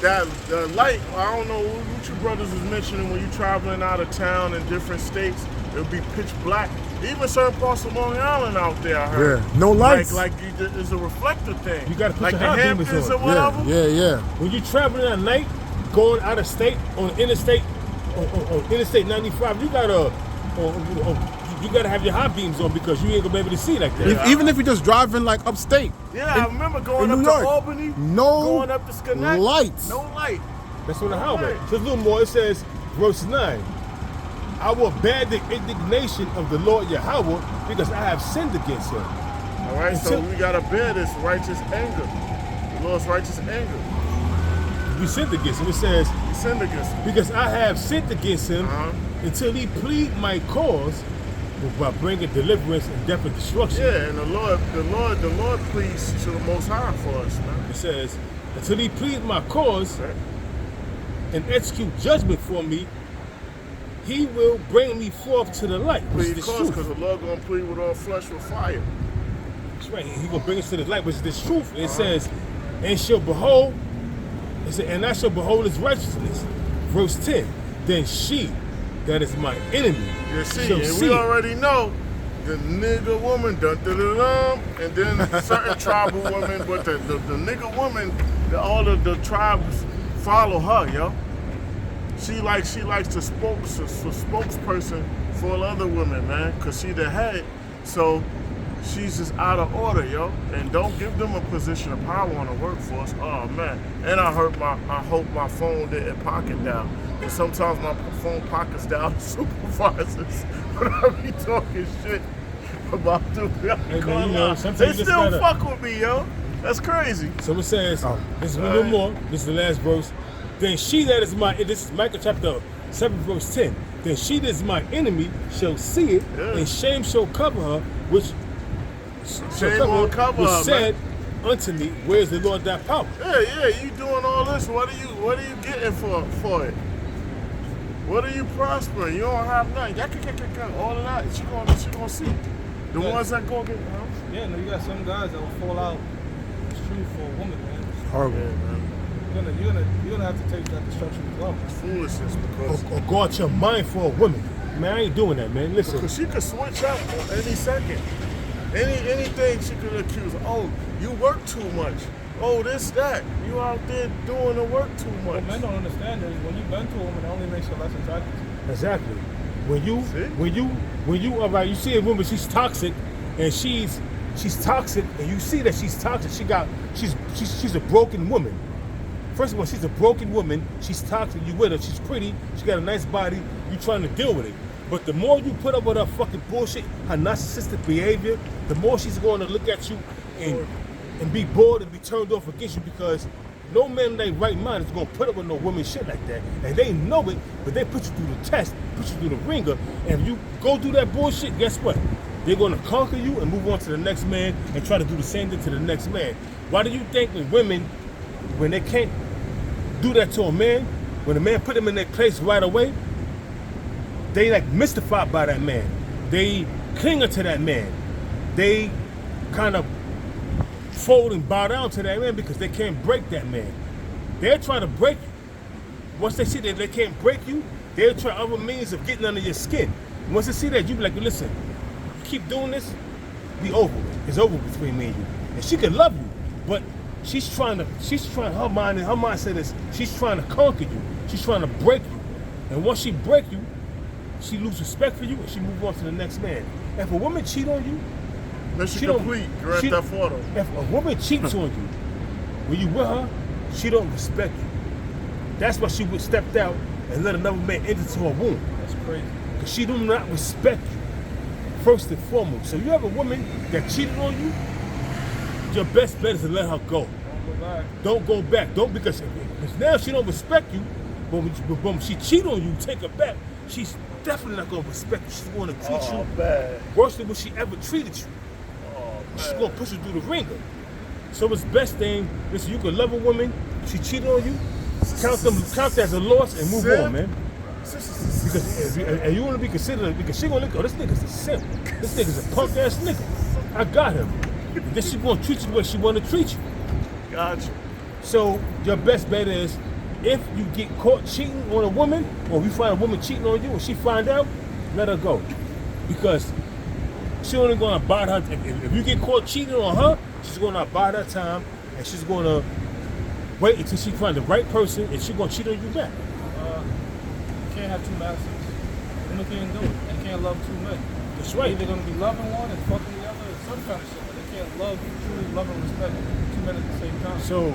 that the light, I don't know what you brothers is mentioning when you're traveling out of town in different states, it'll be pitch black. Even certain parts of Long Island out there, I heard. Yeah, no lights. It's a reflector thing. You gotta put like your the high beamers Hamptons on. or whatever. Yeah. When you traveling at night, going out of state on interstate, on Interstate 95, you gotta have your high beams on because you ain't gonna be able to see like that. Even if you're just driving like upstate. Yeah, I remember going up New to York, Albany, no going up to Schenectady. lights. No light. That's on the highway. Right. So a little more. It says, verse 9. I will bear the indignation of the Lord Yahweh because I have sinned against him. All right, so we gotta bear this righteous anger. The Lord's righteous anger. We sinned against him. It says, We sinned against him. because I have sinned against him until he plead my cause by bringing deliverance and death and destruction. Yeah, and the Lord pleads to the Most High for us, man. It says, until he plead my cause and execute judgment for me, he will bring me forth to the light. Which is Plead the cause, truth. because the Lord gonna plead with all flesh with fire. That's right. He gonna bring us to the light, which is this truth. It says, and shall behold, it said, and I shall behold his righteousness. Verse 10. Then she, that is my enemy, You see, shall and see we it. already know the nigga woman, dun dun dun dun, and then certain tribal women, but the nigga woman, all of the tribes follow her, yo. She likes the spokesperson for all other women, man, because she the head. So she's just out of order, yo. And don't give them a position of power on the workforce. Oh man. And I hope my phone didn't pocket down. And sometimes my phone pockets down to supervisors when I be talking shit about them. Hey, man, you know, sometimes They you just still gotta- fuck with me, yo. That's crazy. So it says, this is a little more, this is the last verse. Then she that is my, this is Micah chapter 7, verse 10. Then she that is my enemy shall see it, and shame shall cover her, which Shame will cover her, said unto me, where is the Lord thy power? Yeah, you doing all this. What are you getting for it? What are you prospering? You don't have nothing. All of that. She gonna see. The ones that go get Yeah, no, you got some guys that will fall out. It's true for a woman, man. Horrible. man. You're gonna have to take that destruction as well. Foolishness because Or go out your mind for a woman. Man, I ain't doing that, man. Listen, because she could switch up any second. Anything she could accuse. Oh, you work too much. Oh, this, that. You out there doing the work too much. What men don't understand is when you bend to a woman, it only makes her less attractive. exactly. When you all right, you see a woman, she's toxic, and she's toxic, and you see that she's toxic. She's a broken woman. First of all, she's a broken woman. She's toxic. You with her. She's pretty. She got a nice body. You trying to deal with it. But the more you put up with her fucking bullshit, her narcissistic behavior, the more she's going to look at you and be bored and be turned off against you, because no man in their right mind is going to put up with no woman shit like that. And they know it, but they put you through the test, put you through the ringer, and if you go through that bullshit, guess what? They're going to conquer you and move on to the next man and try to do the same thing to the next man. Why do you think when women, when they can't do that to a man, when a man put them in their place right away, they like mystified by that man. They cling to that man. They kind of fold and bow down to that man because they can't break that man. They're trying to break you. Once they see that they can't break you, they'll try other means of getting under your skin. Once they see that, you be like, listen, you keep doing this, be over with. It's over between me and you. And she can love you, but she's trying, her mindset is, she's trying to conquer you. She's trying to break you. And once she break you, she loses respect for you and she move on to the next man. If a woman cheat on you, Mission complete. Grand Theft Auto. if a woman cheats on you, when you with her, she don't respect you. That's why she would step out and let another man enter to her womb. That's crazy. Because she do not respect you. first and foremost. So you have a woman that cheated on you, your best bet is to let her go. Don't go back. Don't because now she don't respect you. But when she cheat on you, take her back. She's definitely not gonna respect you. She's gonna treat you worse than what she ever treated you. She's gonna push you through the ringer. So it's best thing. Listen, you can love a woman. She cheated on you. Count that as a loss and move on, man. Because and you want to be considered because she gonna look. Oh, this nigga's a simp. This nigga's a punk ass nigga. I got him. And then she gonna treat you the way she wanna treat you. Gotcha. So your best bet is if you get caught cheating on a woman, or you find a woman cheating on you, and she find out, let her go, because she only gonna bide her. If you get caught cheating on her, she's gonna bide her time, and she's gonna wait until she find the right person, and she's gonna cheat on you back. You can't have two masters. Women can't do it. They can't love two men. That's right. They're gonna be loving one and fucking the other, or some kind of shit. But they can't truly love and respect two men at the same time. So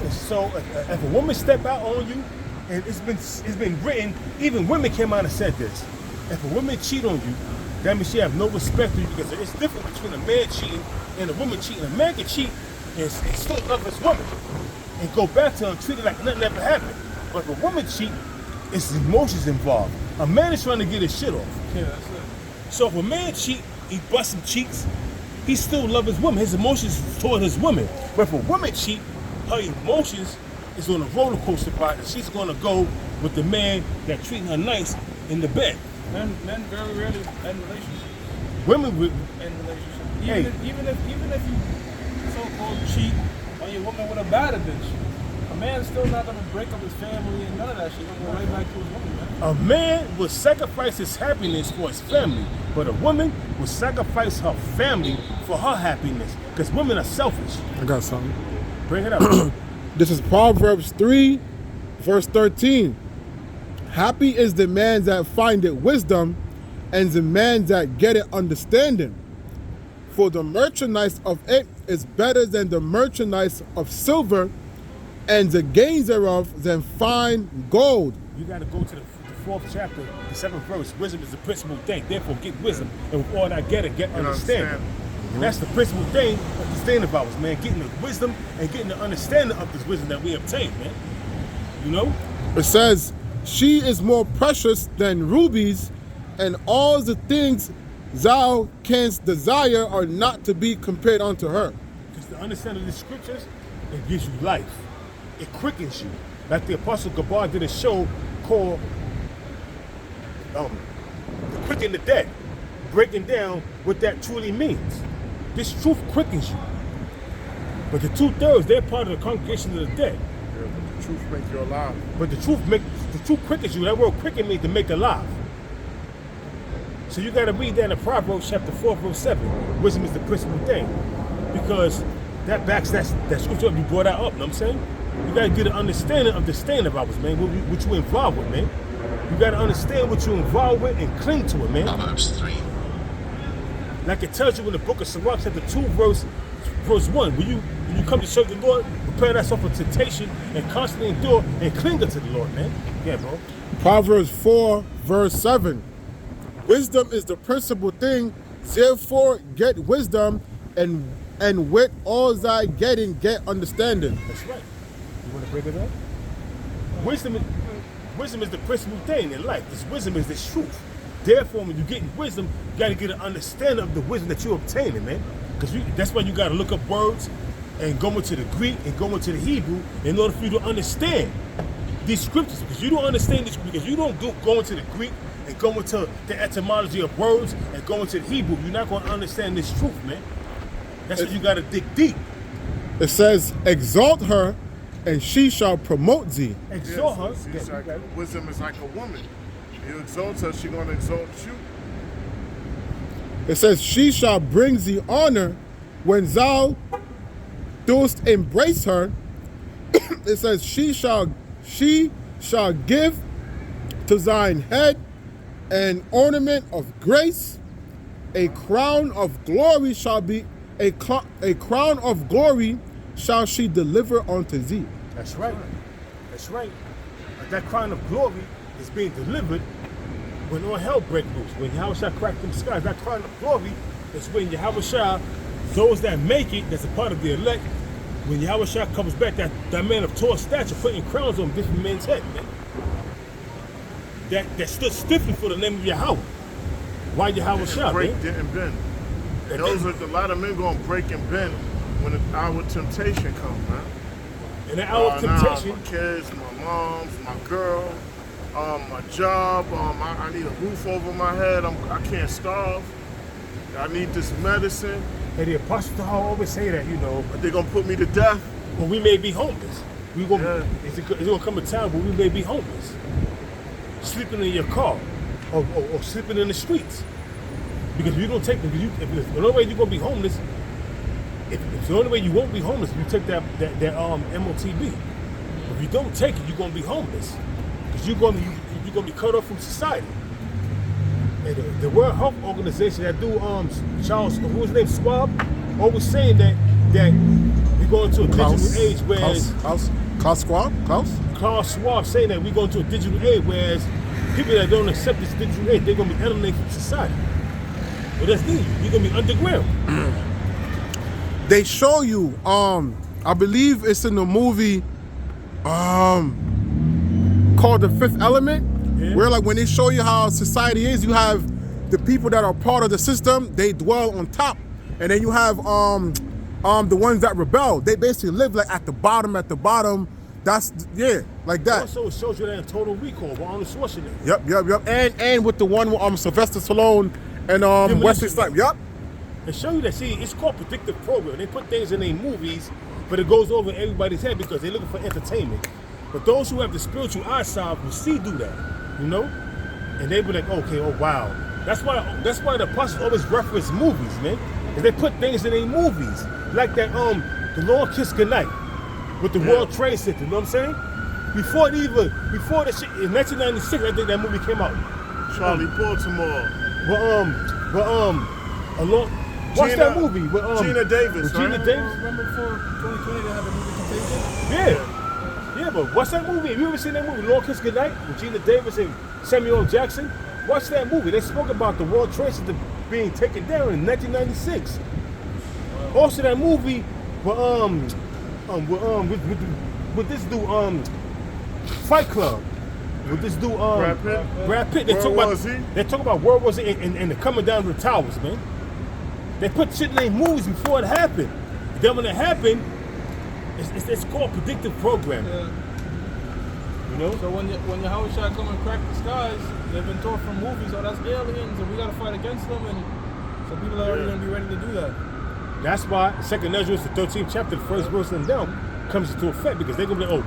if a woman step out on you, and it's been written, even women came out and said this. If a woman cheat on you, that means she have no respect for you, because it's different between a man cheating and a woman cheating. A man can cheat and still love his woman and go back to her and treat her like nothing ever happened. But if a woman cheat, it's emotions involved. A man is trying to get his shit off. Yeah, that's it. So if a man cheat, he busts some cheeks, he still love his woman. His emotions toward his woman. But if a woman cheat, her emotions is on a roller coaster ride, and she's gonna go with the man that treating her nice in the bed. Men very rarely end relationships. Women with End relationships. Even if you so-called cheat on your woman with a bad bitch, a man's still not gonna break up his family and none of that shit. He's gonna go right back to his woman, man. a man will sacrifice his happiness for his family, but a woman will sacrifice her family for her happiness, because women are selfish. I got something. Bring it up. This is Proverbs 3, verse 13. Happy is the man that findeth wisdom, and the man that getteth understanding. For the merchandise of it is better than the merchandise of silver, and the gains thereof than fine gold. You got to go to the 4th chapter, the 7th verse. Wisdom is the principal thing. Therefore, get wisdom, and with all that get understanding. And that's the principal thing of the stand about us, man. Getting the wisdom and getting the understanding of this wisdom that we obtain, man. You know? It says, she is more precious than rubies, and all the things thou canst desire are not to be compared unto her. Because the understanding of the scriptures, it gives you life. It quickens you. Like the Apostle Gabar did a show called The Quicken the Dead, breaking down what that truly means. This truth quickens you. But the 2/3, they're part of the congregation of the dead. Yeah, but the truth makes you alive. But the truth quickens you. That word quicken means to make alive. So you got to read that in Proverbs chapter 4, verse 7. Wisdom is the principal thing. Because that backs that scripture up. You brought that up, you know what I'm saying? You got to get an understanding of the stand of ours, man, what you involved with, man. You got to understand what you're involved with and cling to it, man. Proverbs 3. Like it tells you in the book of Sirach, chapter 2, verse 1. When you come to serve the Lord, prepare thyself for temptation and constantly endure and cling unto the Lord, man. Yeah, bro. Proverbs 4, verse 7. Wisdom is the principal thing, therefore get wisdom, and with all thy getting, get understanding. That's right. You want to break it up? Wisdom is the principal thing in life. This wisdom is this truth. Therefore, when you're getting wisdom, you got to get an understanding of the wisdom that you're obtaining, man. Because that's why you got to look up words and go into the Greek and go into the Hebrew in order for you to understand these scriptures. Because you don't understand this, because you don't go into the Greek and go into the etymology of words and go into the Hebrew, you're not going to understand this truth, man. That's why you got to dig deep. It says, exalt her, and she shall promote thee. Exalt her. See, it's like, wisdom is like a woman. You exalt her, she's going to exalt you. It says, she shall bring thee honor when thou dost embrace her. It says, she shall give to thine head an ornament of grace, a crown of glory shall be a crown of glory shall she deliver unto thee. That's right. That's right. That crown of glory is being delivered when all hell break loose, when Yahushua cracked them skies, that crown of glory is when Yahushua, those that make it, that's a part of the elect, when Yahushua comes back, that man of tall stature putting crowns on different men's head, man. That stood stiffly for the name of Yahweh. Why Yahushua, break, man? didn't bend. And those are a lot of men gonna break and bend when the hour of temptation comes, man. And that hour of temptation, my kids, my moms, my girl, my job. I need a roof over my head. I can't starve. I need this medicine. and the Apostle always say that, you know, But they're gonna put me to death. well, we may be homeless. We gonna, Yeah. it's gonna come a time where we may be homeless, sleeping in your car, or sleeping in the streets, because you don't take the the only way you're gonna be homeless. If the only way you won't be homeless, you take that MOTB. If you don't take it, you're gonna be homeless, because you're gonna be cut off from society. And the World Health Organization that do Charles, who was named Schwab, always saying that we're going to a digital age where Klaus Schwab saying that we're going to a digital age whereas people that don't accept this digital age, they're gonna be alienated from society. Well, that's neat. You're gonna be underground. They show you, I believe it's in the movie called The Fifth Element, where like when they show you how society is, you have the people that are part of the system, they dwell on top. And then you have the ones that rebel. They basically live like at the bottom. That's, yeah, like that. Also, it shows you that in Total Recall with Arnold Schwarzenegger. Yep. And with the one with Sylvester Stallone and Wesley Snipes. Yep. And show you that, see, it's called predictive programming. They put things in their movies, but it goes over everybody's head because they're looking for entertainment. But those who have the spiritual eyesight will see do that, you know? And they be like, okay, oh wow. That's why the apostles always reference movies, man. Because they put things in their movies. Like that, The Long Kiss Goodnight with the World Trade Center, you know what I'm saying? Before the shit, in 1996, I think that movie came out. Charlie Baltimore. What's that movie? With, Gina Davis, Gina right? Davis? Remember before 2020 they had the movie Contagion? Yeah, but what's that movie? Have you ever seen that movie, Long Kiss Goodnight, with Gina Davis and Samuel L. Jackson? Watch that movie. They spoke about the World Trade Center being taken down in 1996. Also, that movie with this dude, Fight Club. With this dude, Brad Pitt. They talk about World War Z and the coming down of the towers, man. They put shit in their movies before it happened. Then when it happened, it's called predictive programming. Yeah. You know? So when Yahweh Shah come and crack the skies, they've been taught from movies, oh, that's aliens, and we gotta fight against them, and so people are already gonna be ready to do that. That's why 2nd Ezra, the 13th chapter, the first verse in them comes into effect, because they're gonna be like, oh,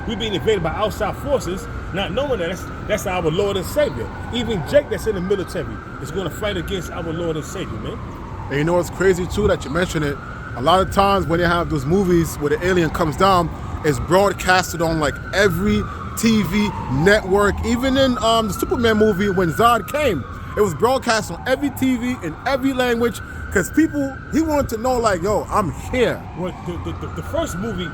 we being invaded by outside forces, not knowing that that's our Lord and Savior. Even Jake that's in the military is gonna fight against our Lord and Savior, man. And you know what's crazy too that you mentioned it? A lot of times when they have those movies where the alien comes down, it's broadcasted on like every TV network. Even in the Superman movie when Zod came, it was broadcast on every TV in every language because he wanted to know like, yo, I'm here. Well, the first movie,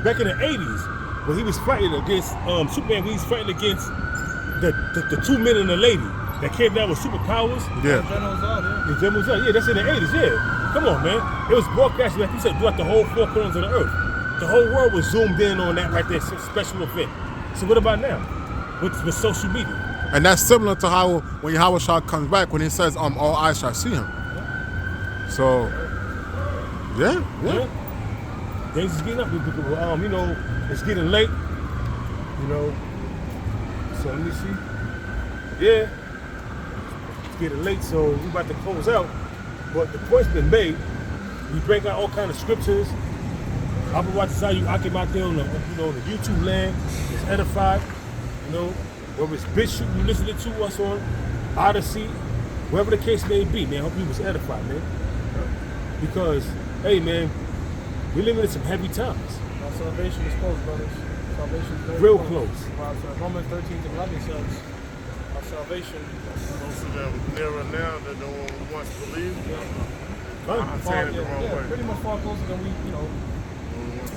back in the 80s, when he was fighting against Superman, he was fighting against the two men and the lady that came down with superpowers. Yeah. General Zod, yeah. The General Zod, yeah, that's in the 80s, yeah. Come on, man. It was broadcasted, like you said, throughout the whole four corners of the earth. The whole world was zoomed in on that right there, special event. So what about now? With social media? And that's similar to how when Yahweh Shah comes back, when he says, all eyes shall see him. So, yeah. Things is getting up, you know, it's getting late, you know. So let me see. Yeah. It's getting late, so we're about to close out. But the point's been made. We break out all kind of scriptures. I've been watching how you came out there on the YouTube land. It's edified. You know, whether it's BitChute you listening to us on, Odyssey, wherever the case may be, man. I hope you was edified, man. Because, hey, man, we're living in some heavy times. Our salvation is close, brothers. Salvation is very Real close. Wow, so Romans 13:11 says our salvation. Most of them nearer now than the one we once believed. I'm Far, saying it the wrong way. pretty much far closer than we, you know.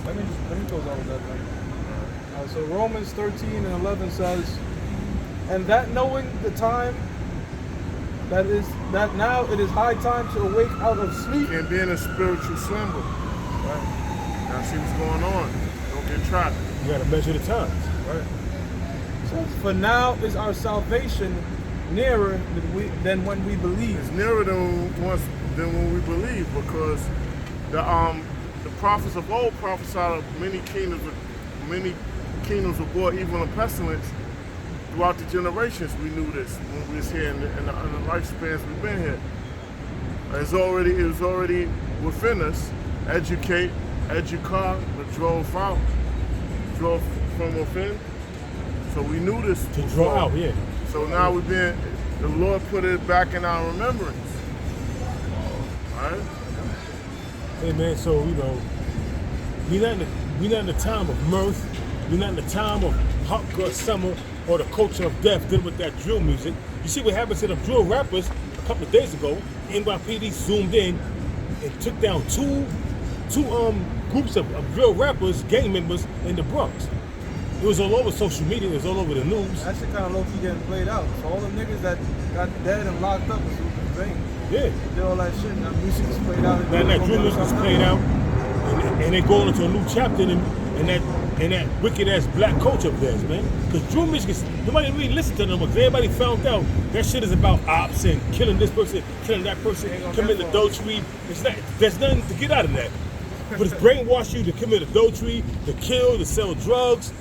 Let me close out with that thing. So Romans 13:11 says, And that knowing the time, that now it is high time to awake out of sleep. And be in a spiritual slumber. Right? Now see what's going on. Don't get trapped. You gotta measure the times. Right? So for now is our salvation nearer than when we believe. It's nearer than when we believe, because the prophets of old prophesied of many kingdoms will bore evil and pestilence throughout the generations. We knew this when we was here in the lifespans we've been here. It was already within us. Educate, educar, the drove from within. So we knew this To before. draw out, yeah. So now the Lord put it back in our remembrance. All right? Hey man, so you know, we not in the time of mirth, we not in the time of hot girl summer or the culture of death dealing with that drill music. You see what happened to the drill rappers a couple of days ago. NYPD zoomed in and took down two groups of drill rappers, gang members in the Bronx. It was all over social media, it was all over the news. That shit kind of low-key getting played out. So all the niggas that got dead and locked up was vain. Yeah. They did all that shit. Now music is played out. That drill music is played out, and they going into a new chapter in that wicked ass black culture of theirs, man. Because drill music is, nobody really listen to them, because everybody found out that shit is about ops and killing this person, killing that person, committing adultery. There's nothing to get out of that. But it's brainwash you to commit adultery, to kill, to sell drugs,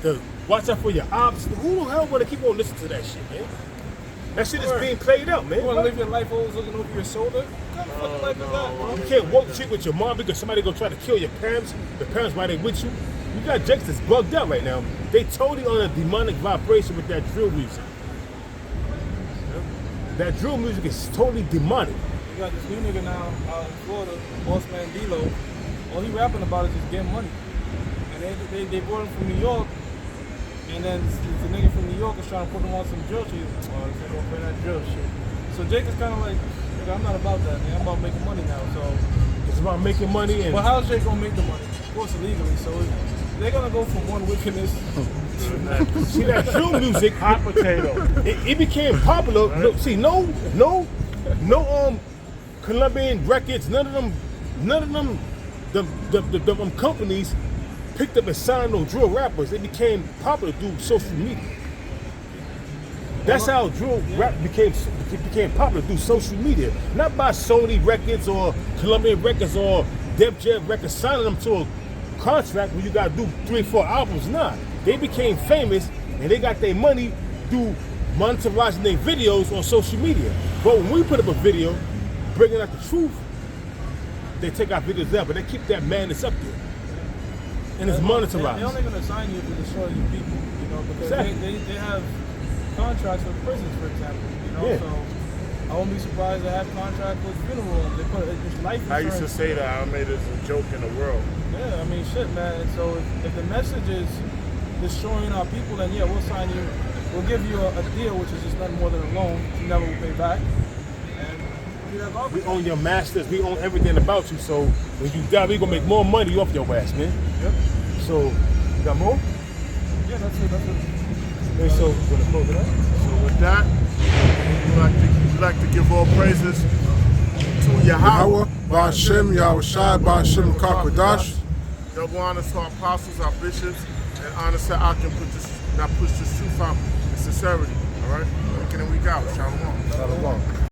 to watch out for your ops. Who the hell wanna keep on listening to that shit, man? That shit is being played out, man. You wanna live your life always looking over your shoulder? What kind of fucking life is that, bro? You can't walk shit with your mom because somebody gonna try to kill your parents. The parents why they with you. You got Jakes that's bugged out right now. They totally on a demonic vibration with that drill music. That drill music is totally demonic. You got this new nigga now out in Florida, Boss Man D-Lo. All he rapping about is just getting money. And they brought him from New York, and then the nigga from New York is trying to put him on some drill shit. Oh, this ain't gonna play that drill shit. So Jake is kind of like, nigga, I'm not about that, man. I'm about making money now. So It's about making money and well, how's Jake gonna make the money? Of course, illegally. So they're gonna go from one wickedness to see that drill music, hot potato. It became popular. Right. No Colombian records, none of them the companies picked up and signed on drill rappers. It became popular through social media. That's how drill rap became popular, through social media. Not by Sony Records or Colombian Records or Def Jam Records signing them to a contract where you gotta do 3 or 4 albums. Nah, they became famous and they got their money through monetizing their videos on social media. But when we put up a video bringing out the truth, they take our videos out, but they keep that madness up there. And it's monetized. They're only gonna sign you to destroy your people, you know, because exactly. they have contracts with prisons, for example, you know. Yeah. So I won't be surprised to have contracts with funeral homes. They put it's life insurance. I used to say that I made it as a joke in the world. Yeah, I mean, shit, man. And so if the message is destroying our people, then yeah, we'll sign you. We'll give you a deal, which is just nothing more than a loan. You never will pay back. We own your masters. We own everything about you. So when you die, we gonna make more money off your ass, man. Yep. So you got more? Yeah, that's it. And so we're gonna close it out. So with that, we'd like to give all praises to Yahweh, Ba'ashem, Yahushai, Ba'ashem, Kakwadash. double honor to our apostles, our bishops, and honor to I can push this truth out in sincerity. All right? Week in and week out. Shalom. Shalom.